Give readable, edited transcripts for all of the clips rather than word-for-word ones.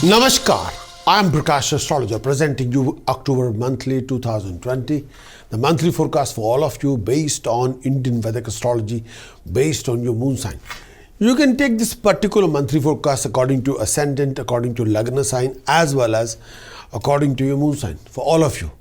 Namaskar, I am Prakash, Astrologer, presenting you October Monthly 2020, the monthly forecast for all of you based on Indian Vedic astrology, based on your moon sign. You can take this particular monthly forecast according to ascendant, according to Lagna sign, as well as according to your moon sign for all of you.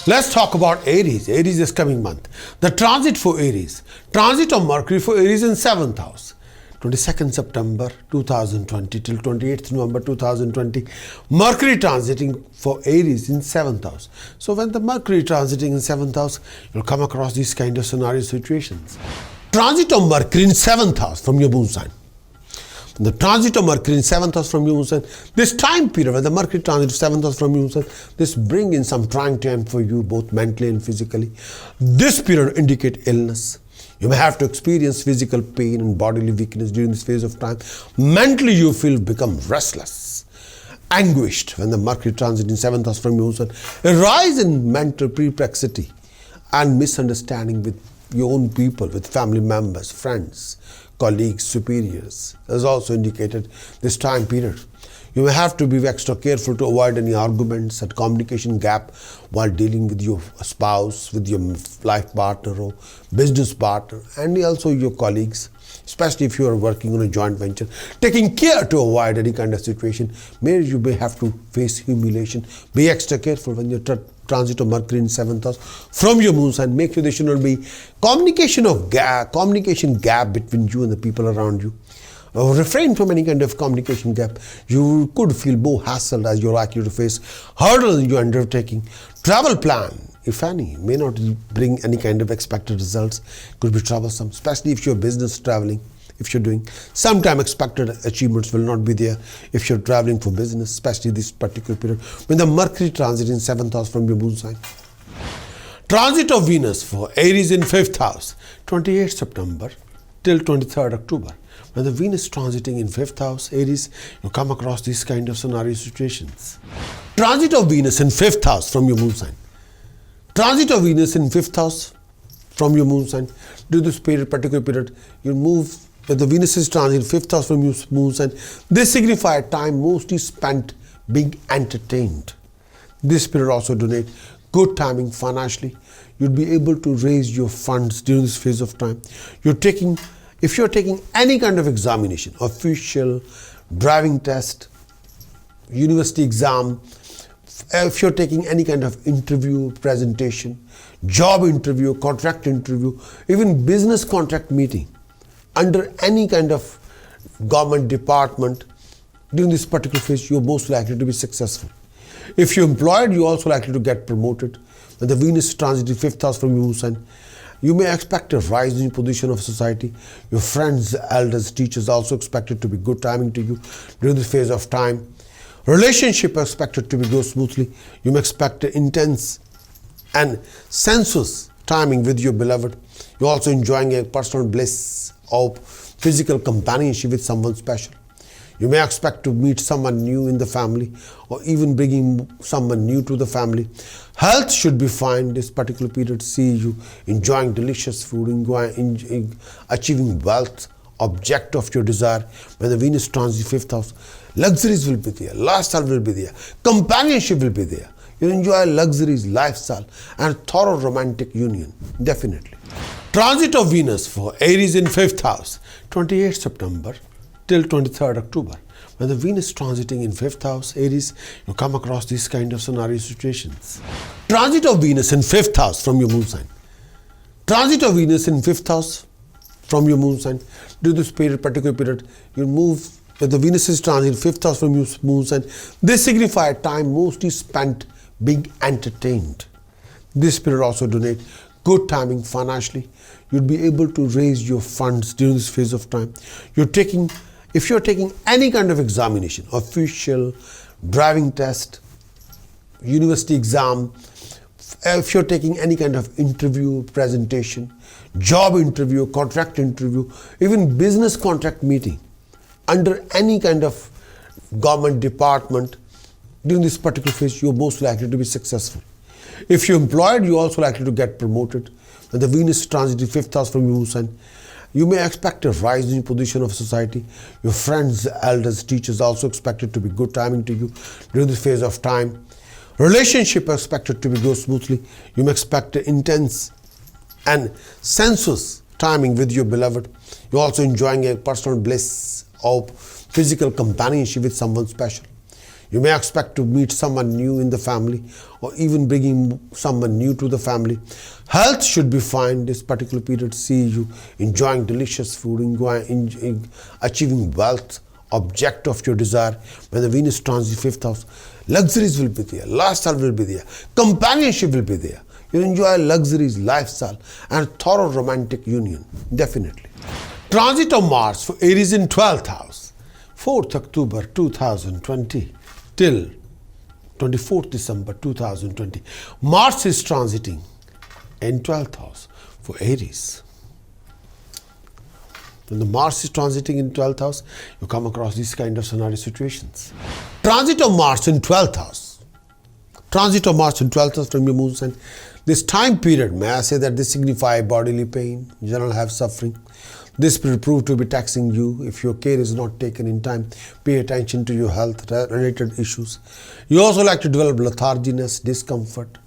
Let's talk about Aries. Aries is coming month. The transit for Aries. Transit of Mercury for Aries in 7th house. 22nd September 2020 till 28th November 2020. Mercury transiting for Aries in 7th house. So when the Mercury transiting in 7th house, you'll come across these kind of scenario situations. Transit of Mercury in 7th house from your moon sign. The transit of Mercury in 7th house from your moon sign, this time period when the Mercury transit 7th house from your moon sign, this bring in some trying time for you both mentally and physically. This period indicate illness. You may have to experience physical pain and bodily weakness during this phase of time. Mentally you feel become restless, anguished when the Mercury transit in 7th house from your moon sign. A rise in mental perplexity and misunderstanding with your own people, with family members, friends, colleagues, superiors, is also indicated this time period. You may have to be extra careful to avoid any arguments and communication gap while dealing with your spouse, with your life partner or business partner, and also your colleagues, especially if you are working on a joint venture. Taking care to avoid any kind of situation where you may have to face humiliation. Be extra careful when you transit of Mercury in 7th house from your moon sign. Make sure there should not be communication gap between you and the people around you. Refrain from any kind of communication gap. You could feel more hassled as you're likely to face hurdles in your undertaking. Travel plan, if any, may not bring any kind of expected results. Could be troublesome, especially if you're business traveling. If you're doing, sometime expected achievements will not be there if you're traveling for business, especially this particular period when the Mercury transit in 7th house from your moon sign. Transit of Venus for Aries in 5th house, 28th September till 23rd October. When the Venus transiting in 5th house, Aries, you come across these kind of scenario situations. Transit of Venus in 5th house from your moon sign. Transit of Venus in 5th house from your moon sign. During this particular period, you move. When the Venus is transit 5th house from your moon sign, this signifies time mostly spent being entertained. This period also donate good timing financially. You'll be able to raise your funds during this phase of time. If you're taking any kind of examination, official, driving test, university exam, if you're taking any kind of interview, presentation, job interview, contract interview, even business contract meeting, under any kind of government department, during this particular phase, you're most likely to be successful. If you're employed, you're also likely to get promoted. When the Venus transit in 5th house from your moon sign, you may expect a rise in position of society. Your friends, elders, teachers also expected to be good timing to you during this phase of time. Relationship expected to go smoothly. You may expect an intense and sensuous timing with your beloved. You're also enjoying a personal bliss of physical companionship with someone special. You may expect to meet someone new in the family or even bringing someone new to the family. Health should be fine this particular period. See you enjoying delicious food, achieving wealth, object of your desire. When the Venus transit 5th house, luxuries will be there, lifestyle will be there, companionship will be there. You'll enjoy luxuries, lifestyle and thorough romantic union, definitely. Transit of Venus for Aries in 5th house, 28th September till 23rd October. When the Venus transiting in 5th house, Aries, you come across these kind of scenario situations. Transit of Venus in 5th house from your moon sign. Transit of Venus in 5th house from your moon sign. During this particular period, you move. When the Venus is transit 5th house from your moon sign, this signifies time mostly spent being entertained. This period also donate good timing financially. You'll be able to raise your funds during this phase of time. If you're taking any kind of examination, official, driving test, university exam, if you're taking any kind of interview, presentation, job interview, contract interview, even business contract meeting, under any kind of government department, during this particular phase, you're most likely to be successful. If you're employed, you're also likely to get promoted. When the Venus transit in 5th house from your moon sign, You may expect a rise in position of society. Your friends, elders, teachers also expected to be good timing to you during this phase of time. Relationship expected to be go smoothly. You may expect intense and sensuous timing with your beloved. You're also enjoying a personal bliss of physical companionship with someone special. You may expect to meet someone new in the family or even bringing someone new to the family. Health should be fine this particular period. See you enjoying delicious food, achieving wealth, object of your desire. When the Venus transits 5th house, luxuries will be there, lifestyle will be there, companionship will be there. You'll enjoy luxuries, lifestyle and thorough romantic union, definitely. Transit of Mars for Aries in 12th house, 4th October 2020 till 24th December 2020. Mars is transiting in 12th house for Aries. When the Mars is transiting in 12th house, you come across these kind of scenario situations. Transit of Mars in 12th house. Transit of Mars in 12th house from your moon sign. This time period, may I say that this signifies bodily pain, general health suffering. This will prove to be taxing you if your care is not taken in time. Pay attention to your health related issues. You also like to develop letharginess, discomfort,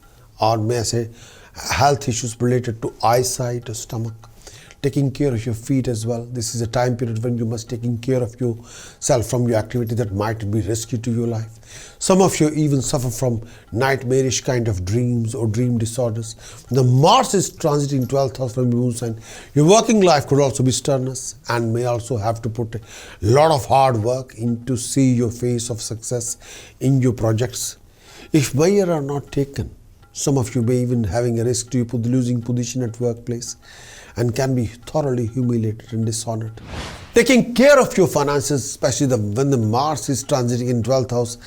or may I say health issues related to eyesight or stomach. Taking care of your feet as well. This is a time period when you must taking care of yourself from your activity that might be risky to your life. Some of you even suffer from nightmarish kind of dreams or dream disorders. When the Mars is transiting 12th house from your moon sign, your working life could also be strenuous and may also have to put a lot of hard work in to see your face of success in your projects. If measures are not taken, some of you may even having a risk to losing position at workplace and can be thoroughly humiliated and dishonored. Taking care of your finances, especially when the Mars is transiting in 12th house,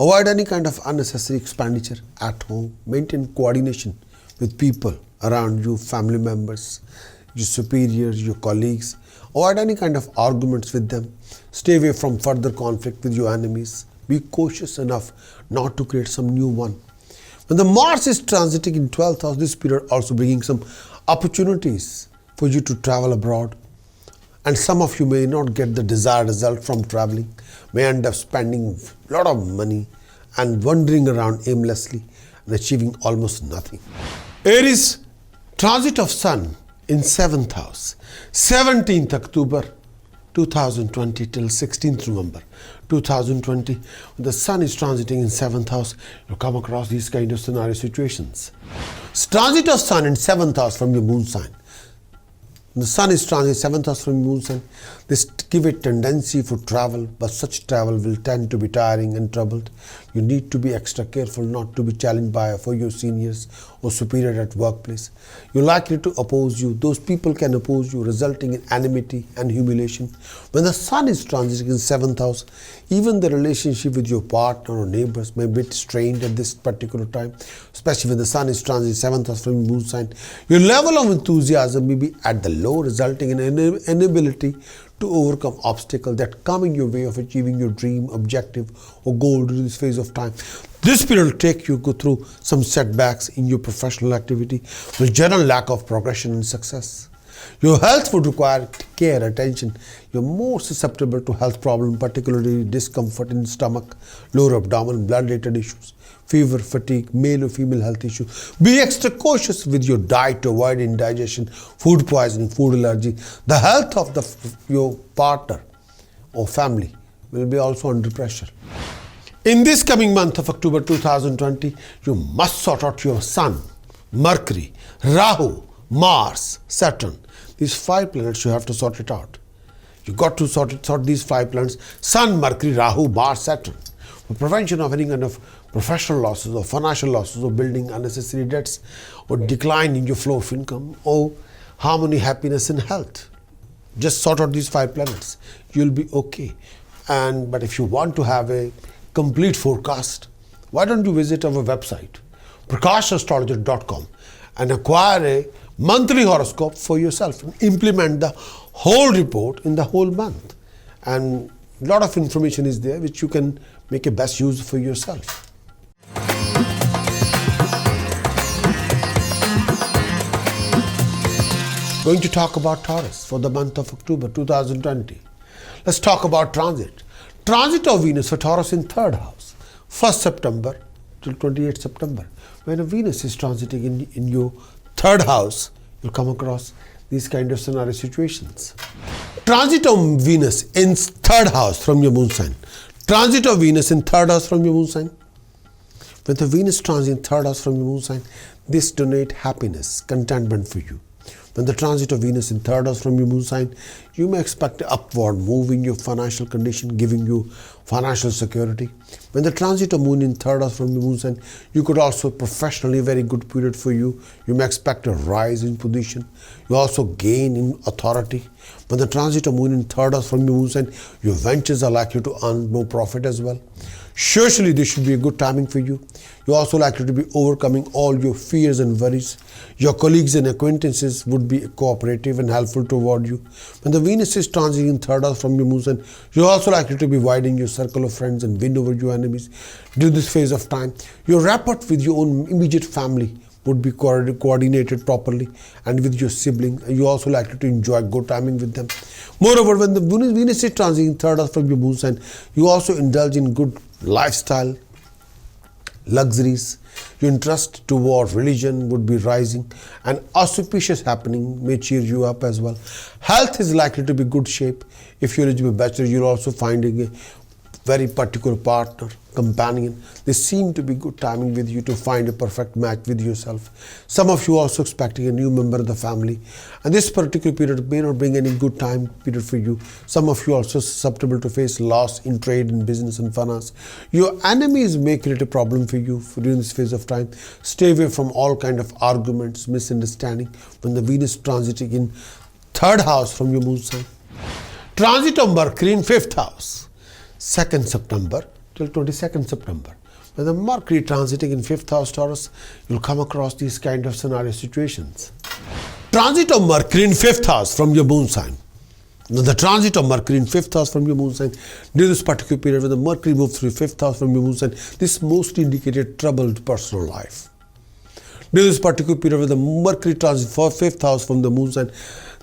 avoid any kind of unnecessary expenditure at home. Maintain coordination with people around you, family members, your superiors, your colleagues. Avoid any kind of arguments with them. Stay away from further conflict with your enemies. Be cautious enough not to create some new one. When the Mars is transiting in 12th house, this period also bringing some opportunities for you to travel abroad, and some of you may not get the desired result from traveling, may end up spending a lot of money and wandering around aimlessly and achieving almost nothing. Aries, transit of Sun in 7th house, 17th October 2020 till 16th November 2020. When the Sun is transiting in 7th house, you come across these kind of scenario situations. Transit of Sun in 7th house from your moon sign. The Sun is transiting 7th house from your moon sign. This give a tendency for travel, but such travel will tend to be tiring and troubled. You need to be extra careful not to be challenged for your seniors or superior at workplace. You're likely to oppose you. Those people can oppose you, resulting in enmity and humiliation. When the Sun is transiting in 7th house, even the relationship with your partner or neighbors may be strained at this particular time, especially when the Sun is transiting 7th house from your moon sign. Your level of enthusiasm may be at the low, resulting in an inability to overcome obstacles that come in your way of achieving your dream, objective or goal during this phase of time. This period will take you go through some setbacks in your professional activity with general lack of progression and success. Your health would require care, attention. You're more susceptible to health problems, particularly discomfort in the stomach, lower abdomen, blood-related issues, fever, fatigue, male or female health issues. Be extra cautious with your diet to avoid indigestion, food poisoning, food allergy. The health of your partner or family will be also under pressure. In this coming month of October 2020, you must sort out your Sun, Mercury, Rahu, Mars, Saturn. These 5 planets you have to sort it out. You got to sort these 5 planets: Sun, Mercury, Rahu, Mars, Saturn. For prevention of any kind of professional losses or financial losses or building unnecessary debts or decline in your flow of income or harmony, happiness and health. Just sort out these 5 planets. You'll be okay. But if you want to have a complete forecast, why don't you visit our website, prakashastrologer.com, and acquire a monthly horoscope for yourself and implement the whole report in the whole month. And a lot of information is there which you can make a best use for yourself. Going to talk about Taurus for the month of October 2020. Let's talk about transit. Transit of Venus for Taurus in 3rd house, 1st September till 28th September. When a Venus is transiting in your 3rd house, you'll come across these kind of scenario situations. Transit of Venus in 3rd house from your moon sign. Transit of Venus in 3rd house from your moon sign. When the Venus transit in 3rd house from your moon sign, this donate happiness, contentment for you. When the transit of Venus in 3rd house from your moon sign, you may expect an upward move in your financial condition, giving you financial security. When the transit of moon in 3rd house from your moon sign, you could also professionally very good period for you. You may expect a rise in position. You also gain in authority. When the transit of moon in 3rd house from your moon sign, your ventures are likely to earn more profit as well. Socially, this should be a good timing for you. You're also likely to be overcoming all your fears and worries. Your colleagues and acquaintances would be cooperative and helpful toward you. When the Venus is transiting in 3rd house from your moon sign, you're also likely to be widening your circle of friends and win over your enemies. During this phase of time, your rapport with your own immediate family would be coordinated properly, and with your sibling, you're also likely to enjoy good timing with them. Moreover, when the Venus is transiting in 3rd house from your moon sign, you also indulge in good lifestyle, luxuries. Your interest toward religion would be rising, and auspicious happening may cheer you up as well. Health is likely to be good shape. If you're eligible bachelor, you're also finding a very particular partner, companion. They seem to be good timing with you to find a perfect match with yourself. Some of you are also expecting a new member of the family, and this particular period may not bring any good time period for you. Some of you are also susceptible to face loss in trade, in business and finance. Your enemies may create a problem for you during this phase of time. Stay away from all kind of arguments, misunderstanding when the Venus transiting in 3rd house from your moon sign. Transit of Mercury in 5th house, 2nd September till 22nd September. When the Mercury transiting in 5th house Taurus, you'll come across these kind of scenario situations. Transit of Mercury in 5th house from your moon sign. Now, the transit of Mercury in 5th house from your moon sign, during this particular period when the Mercury moves through 5th house from your moon sign, this mostly indicated troubled personal life. During this particular period when the Mercury transit for 5th house from the moon sign,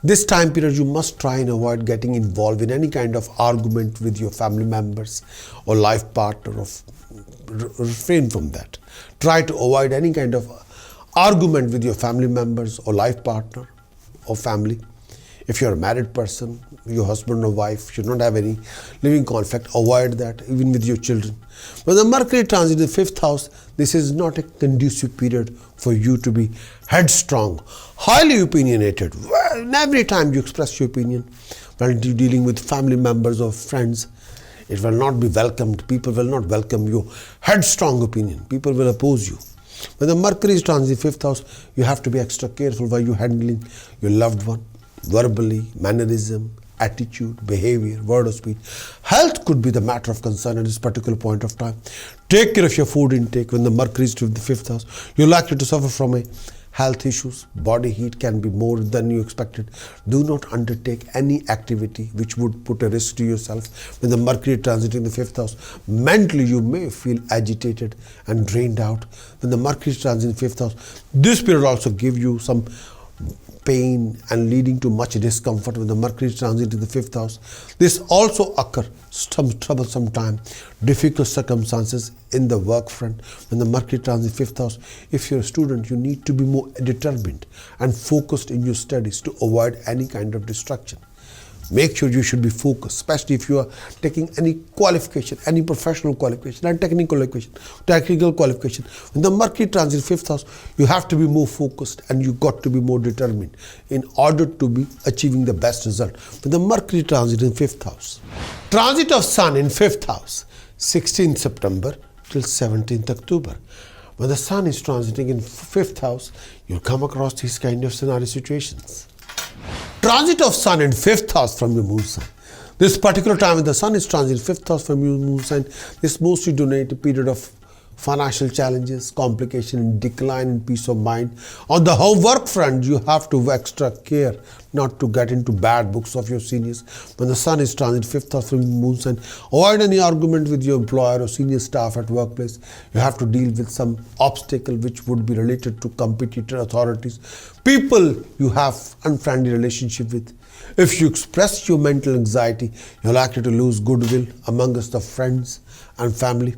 this time period you must try and avoid getting involved in any kind of argument with your family members or life partner, or refrain from that. Try to avoid any kind of argument with your family members or life partner or family. If you're a married person, your husband or wife should not have any living conflict. Avoid that, even with your children. When the Mercury transit in the 5th house, this is not a conducive period for you to be headstrong, highly opinionated. Well, every time you express your opinion, while you're dealing with family members or friends, it will not be welcomed. People will not welcome your headstrong opinion. People will oppose you. When the Mercury is transit in 5th house, you have to be extra careful while you're handling your loved one. Verbally, mannerism, attitude, behavior, word of speech. Health could be the matter of concern at this particular point of time. Take care of your food intake. When the Mercury is to the 5th house, you're likely to suffer from health issues. Body heat can be more than you expected. Do not undertake any activity which would put a risk to yourself. When the Mercury transit in the 5th house, mentally you may feel agitated and drained out. When the Mercury transit in the 5th house, this period also give you some pain and leading to much discomfort when the Mercury transit in the 5th house. This also occur some troublesome time, difficult circumstances in the work front when the Mercury transit 5th house. If you're a student, you need to be more determined and focused in your studies to avoid any kind of distraction. Make sure you should be focused, especially if you are taking any qualification, any professional qualification and technical qualification. When the Mercury transit 5th house, you have to be more focused and you got to be more determined in order to be achieving the best result. When the Mercury transit in 5th house. Transit of Sun in 5th house, 16th September till 17th October. When the Sun is transiting in 5th house, you'll come across these kind of scenario situations. Transit of Sun in 5th house from your moon sign. This particular time when the Sun is transit 5th house from your moon sign, this mostly denotes a period of financial challenges, complication, decline in peace of mind. On the home work front, you have to extra care not to get into bad books of your seniors. When the sun is transit 5th house from moon sign, avoid any argument with your employer or senior staff at workplace. You have to deal with some obstacle which would be related to competitor authorities, people you have unfriendly relationship with. If you express your mental anxiety, you're likely to lose goodwill amongst the friends and family.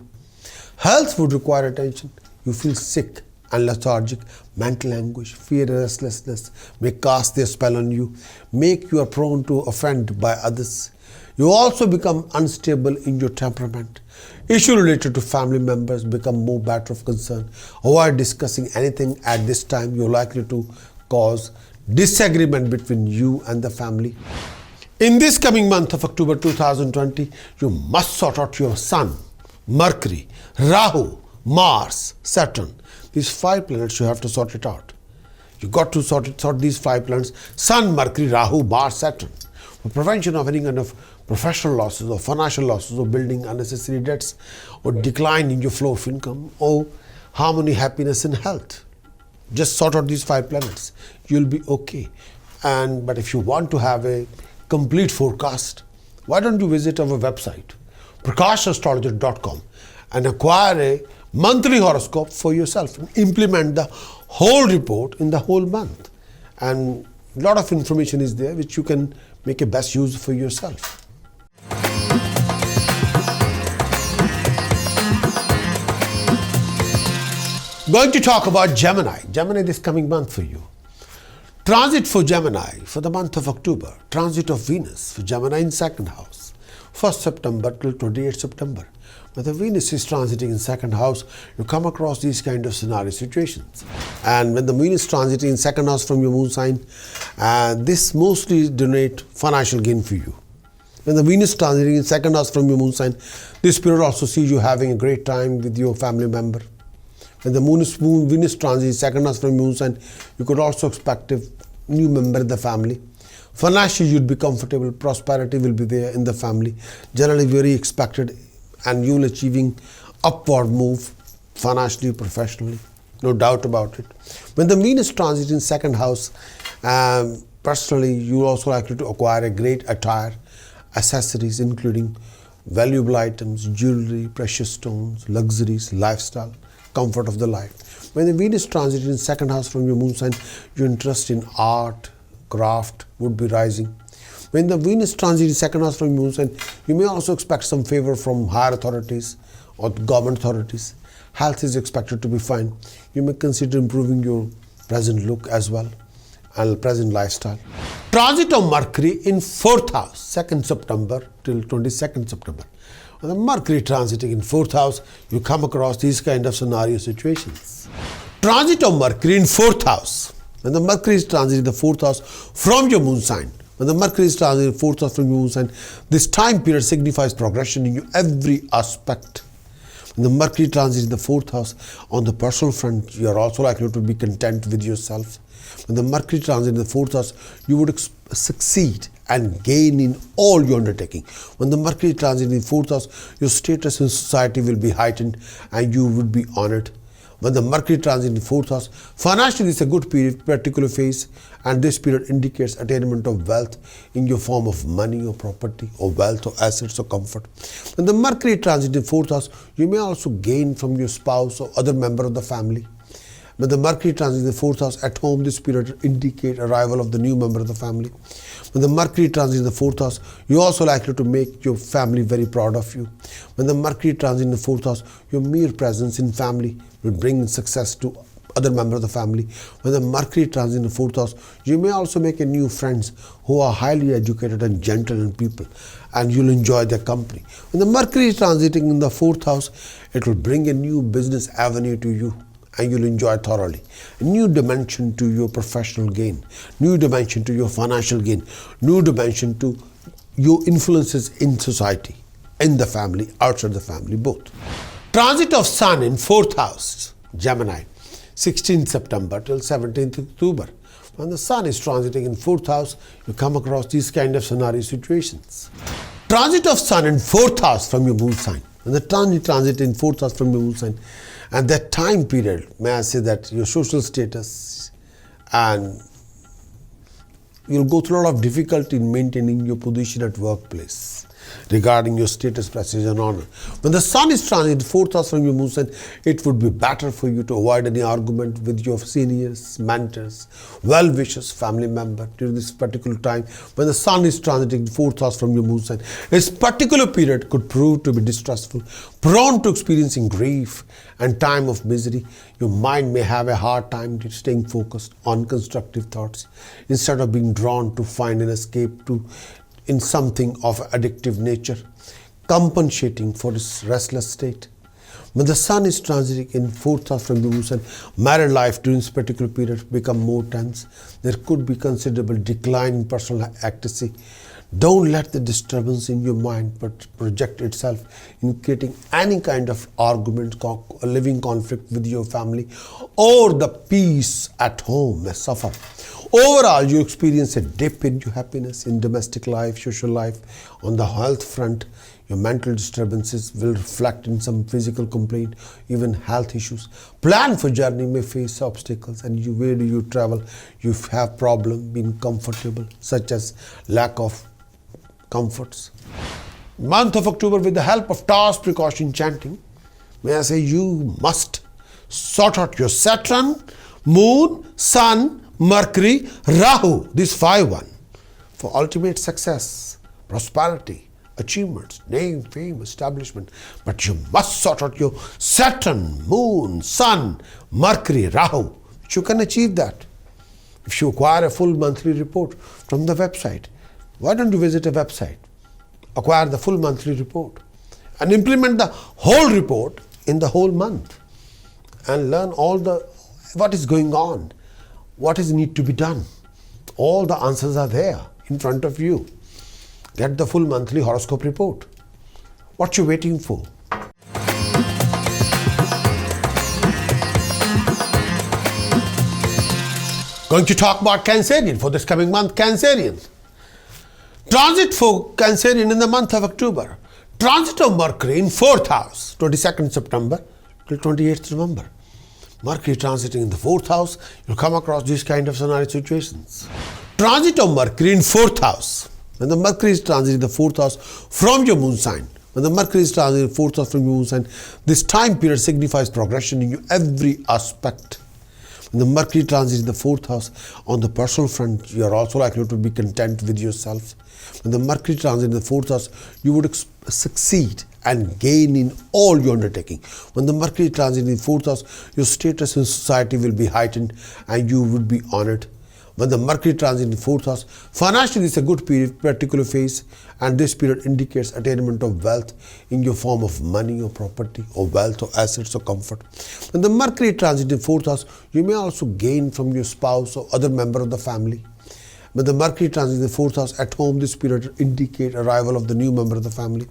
Health would require attention. You feel sick and lethargic. Mental anguish, fear and restlessness may cast their spell on you, make you prone to offend by others. You also become unstable in your temperament. Issues related to family members become more matter of concern. Avoid discussing anything at this time. You're likely to cause disagreement between you and the family. In this coming month of October 2020, you must sort out your Sun, Mercury, Rahu, Mars, Saturn. These 5 planets, you have to sort it out. You got to sort these 5 planets: Sun, Mercury, Rahu, Mars, Saturn. For prevention of any kind of professional losses or financial losses or building unnecessary debts or decline in your flow of income or harmony, happiness and health. Just sort out these 5 planets. You'll be okay. But if you want to have a complete forecast, why don't you visit our website, prakashastrologer.com, and acquire a monthly horoscope for yourself and implement the whole report in the whole month. And a lot of information is there which you can make a best use for yourself. Going to talk about Gemini. Gemini this coming month for you. Transit for Gemini for the month of October. Transit of Venus for Gemini in 2nd house. 1st September till 28th September. When the Venus is transiting in 2nd house, you come across these kind of scenario situations. And when the Venus is transiting in 2nd house from your moon sign, this mostly denote financial gain for you. When the Venus is transiting in 2nd house from your moon sign, this period also sees you having a great time with your family member. When the Venus transit 2nd house from moon sign, you could also expect a new member in the family. Financially, you'd be comfortable. Prosperity will be there in the family. Generally, very expected, and you'll achieving upward move financially, professionally. No doubt about it. When the Venus transit in 2nd house, personally, you're also likely to acquire a great attire, accessories, including valuable items, jewelry, precious stones, luxuries, lifestyle, comfort of the life. When the Venus transit in 2nd house from your moon sign, your interest in art, craft would be rising. When the Venus transit in 2nd house from your moon sign, you may also expect some favor from higher authorities or government authorities. Health is expected to be fine. You may consider improving your present look as well and present lifestyle. Transit of Mercury in 4th house, 2nd September till 22nd September. When the Mercury transiting in 4th house, you come across these kind of scenario situations. Transit of Mercury in 4th house. When the Mercury is transiting the 4th house from your moon sign, when the Mercury is transiting 4th house from your moon sign, this time period signifies progression in your every aspect. When the Mercury transit in the 4th house, on the personal front, you are also likely to be content with yourself. When the Mercury transit in the 4th house, you would succeed and gain in all your undertaking. When the Mercury transit in the 4th house, your status in society will be heightened and you would be honored. When the Mercury transit in the 4th house, financially it's a good period, particular phase, and this period indicates attainment of wealth in your form of money or property or wealth or assets or comfort. When the Mercury transit in the 4th house, you may also gain from your spouse or other member of the family. When the Mercury transit in the 4th house at home, this period indicates arrival of the new member of the family. When the Mercury transit in the 4th house, you're also likely to make your family very proud of you. When the Mercury transit in the 4th house, your mere presence in family will bring success to other members of the family. When the Mercury transit in the 4th house, you may also make a new friends who are highly educated and gentle in people, and you'll enjoy their company. When the Mercury is transiting in the 4th house, it will bring a new business avenue to you, and you'll enjoy thoroughly. A new dimension to your professional gain, new dimension to your financial gain, new dimension to your influences in society, in the family, outside the family, both. Transit of Sun in 4th house, Gemini, 16th September till 17th October. When the Sun is transiting in 4th house, you come across these kind of scenario situations. Transit of Sun in 4th house from your moon sign. When the transit in 4th house from your moon sign, And that time period, may I say that your social status, and you'll go through a lot of difficulty in maintaining your position at workplace regarding your status, prestige and honor. When the sun is transit 4th house from your moon sign, it would be better for you to avoid any argument with your seniors, mentors, well-wishers, family member during this particular time. When the sun is transiting 4th house from your moon sign, this particular period could prove to be distressful, prone to experiencing grief and time of misery. Your mind may have a hard time staying focused on constructive thoughts instead of being drawn to find an escape in something of addictive nature, compensating for its restless state. When the sun is transiting in 4th house from the moon sign, married life during this particular period become more tense. There could be considerable decline in personal ecstasy. Don't let the disturbance in your mind project itself in creating any kind of argument, living conflict with your family, or the peace at home may suffer. Overall, you experience a dip in your happiness in domestic life, social life. On the health front, your mental disturbances will reflect in some physical complaint, even health issues. Plan for journey may face obstacles, and where do you travel? You have problem being comfortable, such as lack of comforts. Month of October, with the help of task precaution chanting, may I say you must sort out your Saturn, Moon, Sun, Mercury, Rahu, this 5-1 for ultimate success, prosperity, achievements, name, fame, establishment. But you must sort out your Saturn, Moon, Sun, Mercury, Rahu. You can achieve that if you acquire a full monthly report from the website. Why don't you visit a website, acquire the full monthly report and implement the whole report in the whole month and learn what is going on, what is need to be done. All the answers are there in front of you. Get the full monthly horoscope report. What you waiting for? Going to talk about Cancerian for this coming month. Cancerian. Transit for Cancerian in the month of October. Transit of Mercury in 4th house, 22nd September till 28th November. Mercury transiting in the 4th house, you'll come across these kind of scenario situations. Transit of Mercury in 4th house. When the Mercury is transiting the 4th house from your moon sign, when the Mercury is transiting the 4th house from your moon sign, this time period signifies progression in your every aspect. When the Mercury transit in the 4th house, on the personal front, you are also likely to be content with yourself. When the Mercury transit in the 4th house, you would succeed and gain in all your undertaking. When the Mercury transit in the 4th house, your status in society will be heightened and you would be honored. When the Mercury transit in the 4th house, financially it's a good period, particular phase, and this period indicates attainment of wealth in your form of money or property or wealth or assets or comfort. When the Mercury transit in the 4th house, you may also gain from your spouse or other member of the family. When the Mercury transit in the 4th house, at home this period indicates arrival of the new member of the family.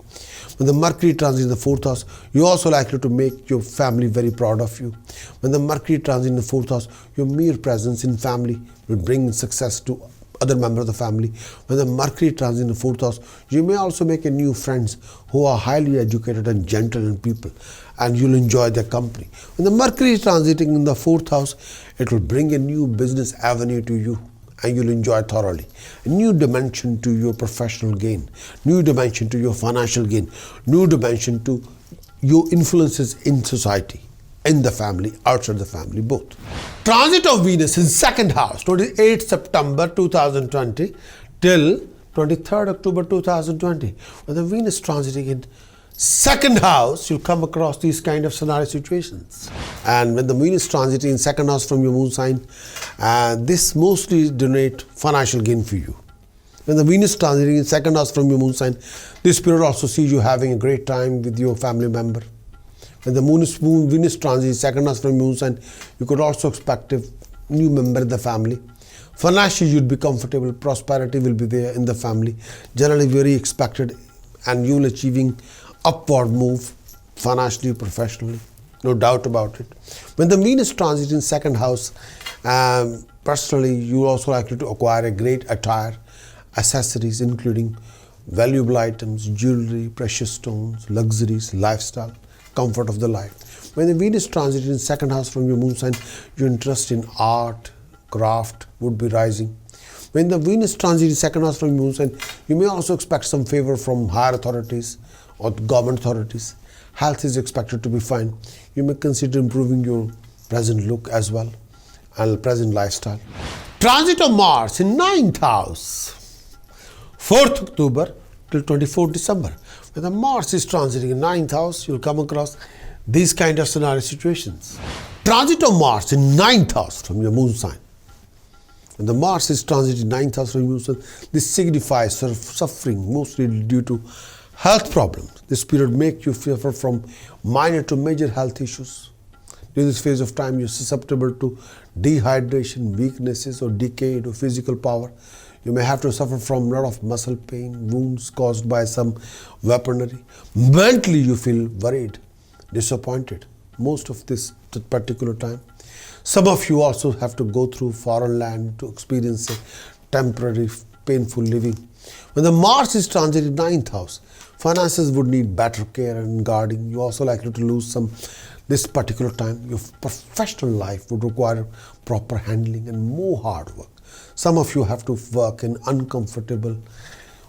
When the Mercury transit in the 4th house, you're also likely to make your family very proud of you. When the Mercury transit in the 4th house, your mere presence in family will bring success to other members of the family. When the Mercury transit in the 4th house, you may also make a new friends who are highly educated and gentle in people, and you'll enjoy their company. When the Mercury is transiting in the 4th house, it will bring a new business avenue to you, and you'll enjoy thoroughly. A new dimension to your professional gain, new dimension to your financial gain, new dimension to your influences in society, in the family, outside the family, both. Transit of Venus in 2nd house, 28th September 2020 till 23rd October 2020. When the Venus transiting in 2nd house, you'll come across these kind of scenario situations. And when the Venus transiting in 2nd house from your moon sign, this mostly denote financial gain for you. When the Venus transiting in 2nd house from your moon sign, this period also sees you having a great time with your family member. When the Venus transit in 2nd house from your moon sign, you could also expect a new member of the family. Financially, you'd be comfortable, prosperity will be there in the family, generally very expected, and you'll achieving upward move financially, professionally, no doubt about it. When the Venus transit in 2nd house, personally, you also likely to acquire a great attire, accessories including valuable items, jewelry, precious stones, luxuries, lifestyle, comfort of the life. When the Venus transit in second house from your moon sign, your interest in art, craft would be rising. When the Venus transit in second house from your moon sign, you may also expect some favor from higher authorities or government authorities. Health is expected to be fine. You may consider improving your present look as well and present lifestyle. Transit of Mars in 9th house, 4th October till 24th December. When the Mars is transiting in 9th house, you'll come across these kind of scenario situations. Transit of Mars in 9th house from your moon sign. When the Mars is transiting 9th house from your moon sign, this signifies suffering mostly due to health problems. This period makes you suffer from minor to major health issues. During this phase of time, you're susceptible to dehydration, weaknesses, or decay to physical power. You may have to suffer from a lot of muscle pain, wounds caused by some weaponry. Mentally, you feel worried, disappointed most of this particular time. Some of you also have to go through foreign land to experience a temporary painful living. When the Mars is transiting 9th house, finances would need better care and guarding. You're also likely to lose some this particular time. Your professional life would require proper handling and more hard work. Some of you have to work in uncomfortable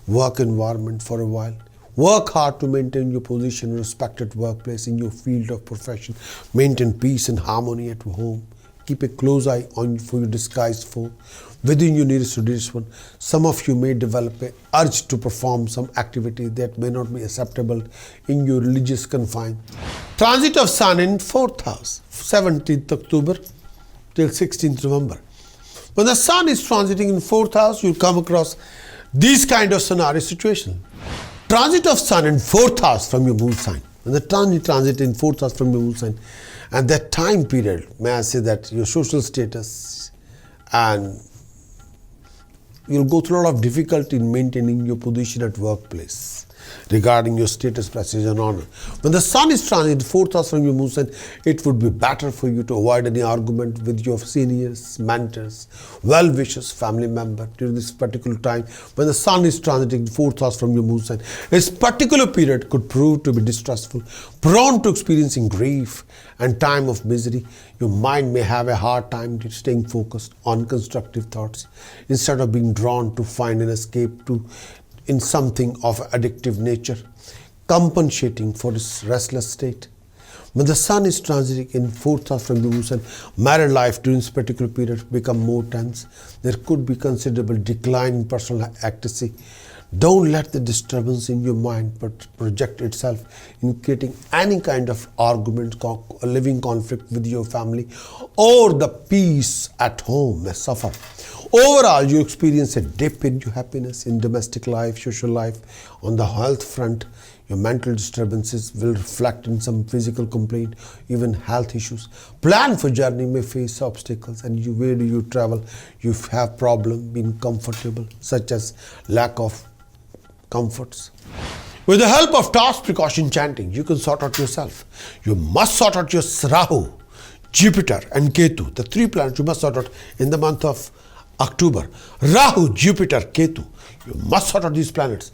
work environment for a while. Work hard to maintain your position in respected workplace in your field of profession. Maintain peace and harmony at home. Keep a close eye on for your disguised foe within your nearest to dearest one. Some of you may develop an urge to perform some activity that may not be acceptable in your religious confines. Transit of Sun in 4th house, 17th October till 16th November. When the Sun is transiting in 4th house, you'll come across these kind of scenario situations. Transit of Sun in 4th house from your moon sign. When the transit in 4th house from your moon sign, and that time period, may I say that your social status and you'll go through a lot of difficulty in maintaining your position at workplace regarding your status, prestige and honor. When the Sun is transit 4th house from your moon sign, it would be better for you to avoid any argument with your seniors, mentors, well-wishers, family member during this particular time. When the Sun is transiting 4th house from your moon sign, this particular period could prove to be distressful, prone to experiencing grief and time of misery. Your mind may have a hard time staying focused on constructive thoughts instead of being drawn to find an escape in something of addictive nature, compensating for this restless state. When the Sun is transiting in 4th house from the moon sign, married life during this particular period become more tense. There could be considerable decline in personal ecstasy. Don't let the disturbance in your mind project itself in creating any kind of argument, living conflict with your family, or the peace at home may suffer. Overall, you experience a dip in your happiness in domestic life, social life. On the health front, your mental disturbances will reflect in some physical complaint, even health issues. Plan for journey may face obstacles, and where do you travel? You have problem being comfortable, such as lack of comforts. With the help of task precaution chanting, you can sort out yourself. You must sort out your Rahu, Jupiter and Ketu, the three planets you must sort out in the month of October. Rahu, Jupiter, Ketu. You must sort out these planets.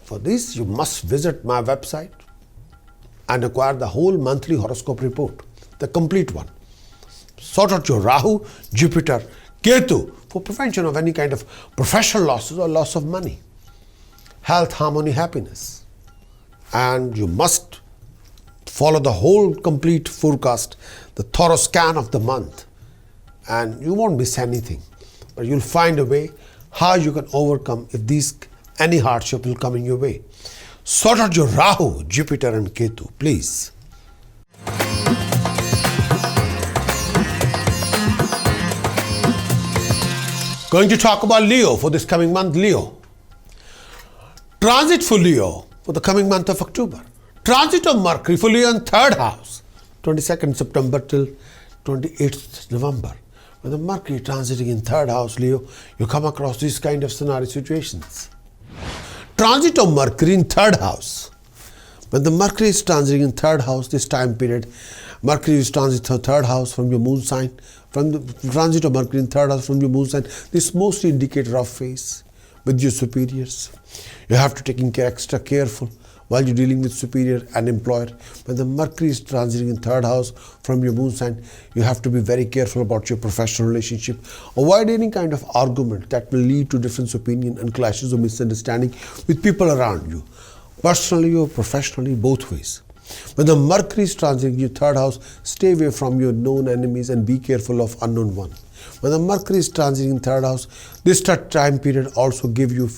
For this, you must visit my website and acquire the whole monthly horoscope report, the complete one. Sort out your Rahu, Jupiter, Ketu for prevention of any kind of professional losses or loss of money, health, harmony, happiness. And you must follow the whole complete forecast, the thorough scan of the month, and you won't miss anything. But you'll find a way how you can overcome if any hardship will come in your way. Sort out your Rahu, Jupiter and Ketu, please. Going to talk about Leo for this coming month. Leo. Transit for Leo for the coming month of October. Transit of Mercury for Leo in 3rd house, 22nd September till 28th November. When the Mercury transiting in 3rd house, Leo, you come across these kind of scenario situations. Transit of Mercury in 3rd house. When the Mercury is transiting in 3rd house, this time period, Mercury is transiting 3rd house from your moon sign. From the transit of Mercury in 3rd house from your moon sign, this mostly indicate rough phase with your superiors. You have to take extra careful while you're dealing with superior and employer. When the Mercury is transiting in third house from your moon sign, you have to be very careful about your professional relationship. Avoid any kind of argument that will lead to difference of opinion and clashes or misunderstanding with people around you, personally or professionally, both ways. When the Mercury is transiting your third house, stay away from your known enemies and be careful of unknown one. When the Mercury is transiting in third house, this time period also give you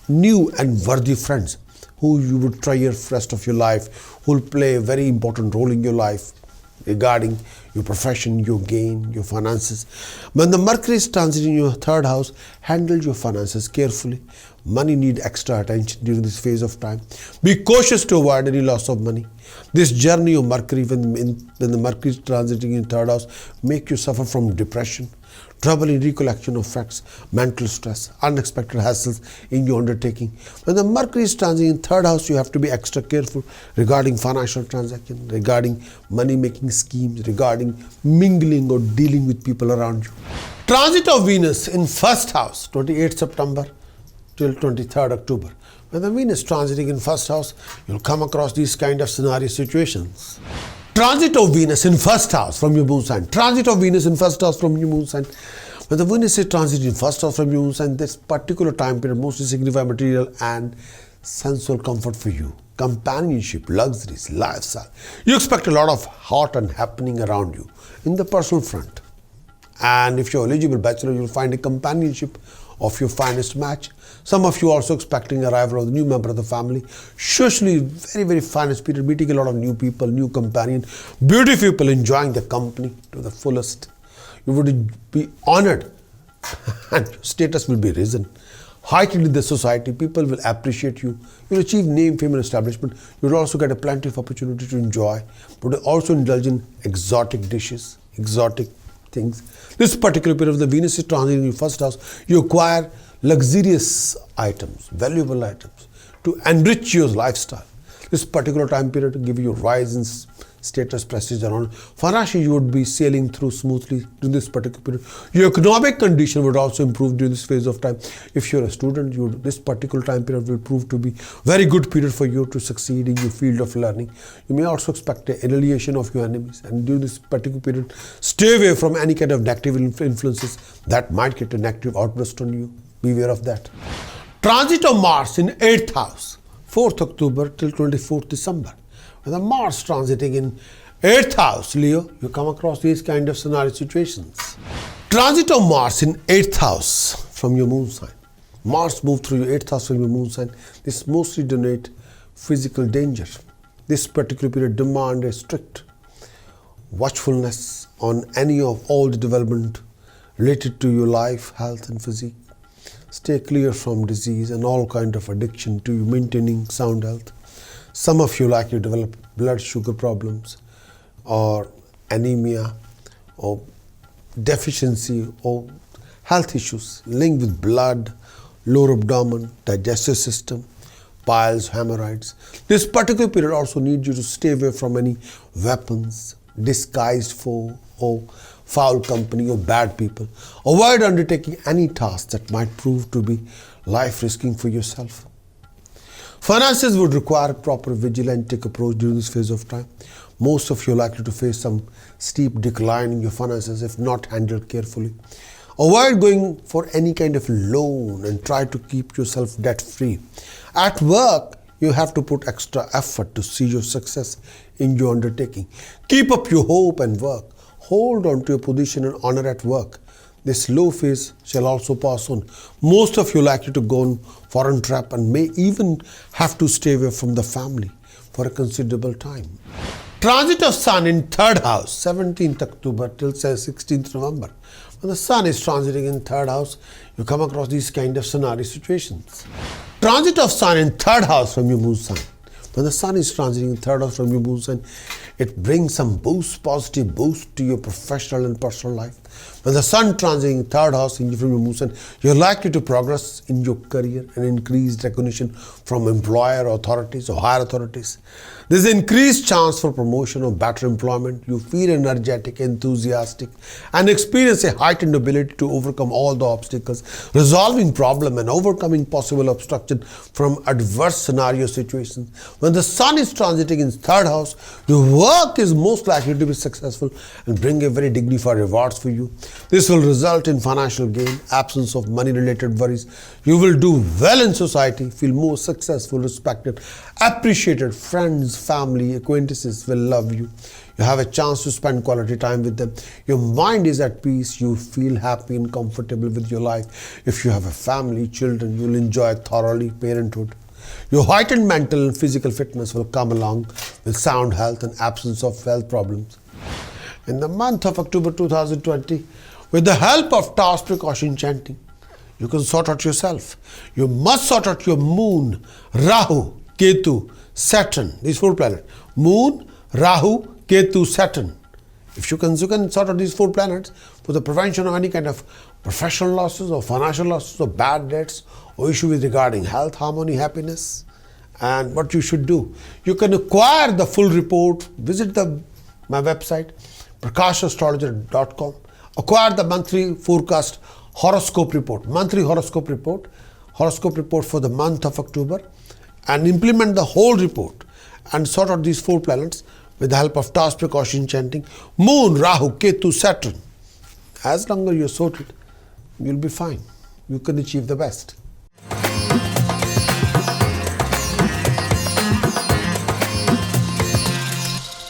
new and worthy friends who you would try your rest of your life, who will play a very important role in your life regarding your profession, your gain, your finances. When the Mercury is transiting your third house, handle your finances carefully. Money need extra attention during this phase of time. Be cautious to avoid any loss of money. This journey of Mercury, when the Mercury is transiting in third house, make you suffer from depression, trouble in recollection of facts, mental stress, unexpected hassles in your undertaking. When the Mercury is transiting in third house, you have to be extra careful regarding financial transactions, regarding money-making schemes, regarding mingling or dealing with people around you. Transit of Venus in first house, 28th September till 23rd October. When the Venus transiting in first house, you'll come across these kind of scenario situations. Transit of Venus in first house from your moon sign. Transit of Venus in first house from your moon sign. When the Venus is transiting in first house from your moon sign, this particular time period mostly signify material and sensual comfort for you. Companionship, luxuries, lifestyle. You expect a lot of hot and happening around you in the personal front. And if you're eligible bachelor, you'll find a companionship of your finest match. Some of you also expecting arrival of the new member of the family. Socially, very, very finest period, meeting a lot of new people, new companion, beautiful people, enjoying the company to the fullest. You would be honored and your status will be risen. Heightened in the society, people will appreciate you. You'll achieve name, fame and establishment. You'll also get a plenty of opportunity to enjoy, but also indulge in exotic dishes, exotic things. This particular period of the Venus is transiting in your first house, you acquire luxurious items, valuable items to enrich your lifestyle. This particular time period to give you a rise in status, prestige around. Financially, you would be sailing through smoothly during this particular period. Your economic condition would also improve during this phase of time. If you're a student, this particular time period will prove to be very good period for you to succeed in your field of learning. You may also expect an annihilation of your enemies, and during this particular period, stay away from any kind of negative influences that might get a negative outburst on you. Beware of that. Transit of Mars in 8th house, 4th October till 24th December. When the Mars transiting in 8th house, Leo, you come across these kind of scenario situations. Transit of Mars in 8th house from your moon sign. Mars move through your 8th house from your moon sign. This mostly denote physical danger. This particular period demand a strict watchfulness on any of all the development related to your life, health and physique. Stay clear from disease and all kind of addiction to maintaining sound health. Some of you likely develop blood sugar problems or anemia or deficiency or health issues linked with blood, lower abdomen, digestive system, piles, hemorrhoids. This particular period also needs you to stay away from any weapons, disguised foe or foul company or bad people. Avoid undertaking any task that might prove to be life-risking for yourself. Finances would require a proper vigilantic approach during this phase of time. Most of you are likely to face some steep decline in your finances if not handled carefully. Avoid going for any kind of loan and try to keep yourself debt-free. At work, you have to put extra effort to see your success in your undertaking. Keep up your hope and work. Hold on to your position and honor at work. This low phase shall also pass on. Most of you are likely to go on foreign trip and may even have to stay away from the family for a considerable time. Transit of Sun in 3rd house, 17th October till 16th November. When the Sun is transiting in 3rd house, you come across these kind of scenario situations. Transit of Sun in 3rd house from your moon sign. When the Sun is transiting in 3rd house from your moon sign, it brings some boost, positive boost to your professional and personal life. When the sun transiting third house from your moon sign, you're likely to progress in your career and increased recognition from employer authorities or higher authorities. There's increased chance for promotion or better employment. You feel energetic, enthusiastic, and experience a heightened ability to overcome all the obstacles, resolving problem and overcoming possible obstruction from adverse scenario situations. When the sun is transiting in third house, your work is most likely to be successful and bring a very dignified rewards for you. This will result in financial gain, absence of money-related worries. You will do well in society, feel more successful, respected, appreciated. Friends, family, acquaintances will love you. You have a chance to spend quality time with them. Your mind is at peace. You feel happy and comfortable with your life. If you have a family, children, you'll enjoy thoroughly parenthood. Your heightened mental and physical fitness will come along with sound health and absence of health problems. In the month of October 2020, with the help of task precaution chanting, you can sort out yourself. You must sort out your moon, Rahu, Ketu, Saturn, these 4 planets. Moon, Rahu, Ketu, Saturn. If you can sort out these 4 planets for the prevention of any kind of professional losses or financial losses or bad debts or issues regarding health, harmony, happiness, and what you should do. You can acquire the full report. Visit my website, prakashastrologer.com. Acquire the monthly forecast horoscope report, horoscope report for the month of October, and implement the whole report and sort out these 4 planets with the help of task precaution chanting. Moon, Rahu, Ketu, Saturn. As long as you're sorted, you'll be fine. You can achieve the best.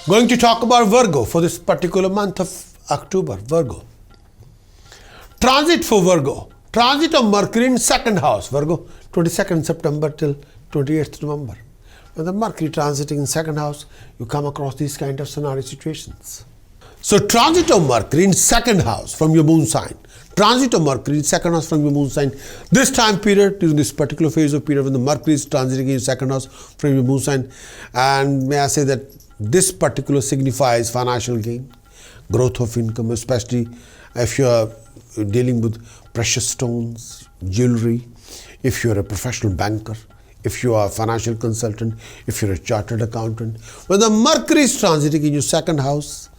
Going to talk about Virgo for this particular month of October. Virgo. Transit for Virgo. Transit of Mercury in second house. Virgo, 22nd September till 28th November. When the Mercury transiting in second house, you come across these kind of scenario situations. So transit of Mercury in second house from your moon sign. Transit of Mercury in second house from your moon sign. This time period, during this particular phase of period when the Mercury is transiting in second house from your moon sign, and may I say that this particular signifies financial gain, growth of income, especially if you are dealing with precious stones, jewelry, if you are a professional banker, if you are a financial consultant, if you're a chartered accountant. When the Mercury is transiting in your second house,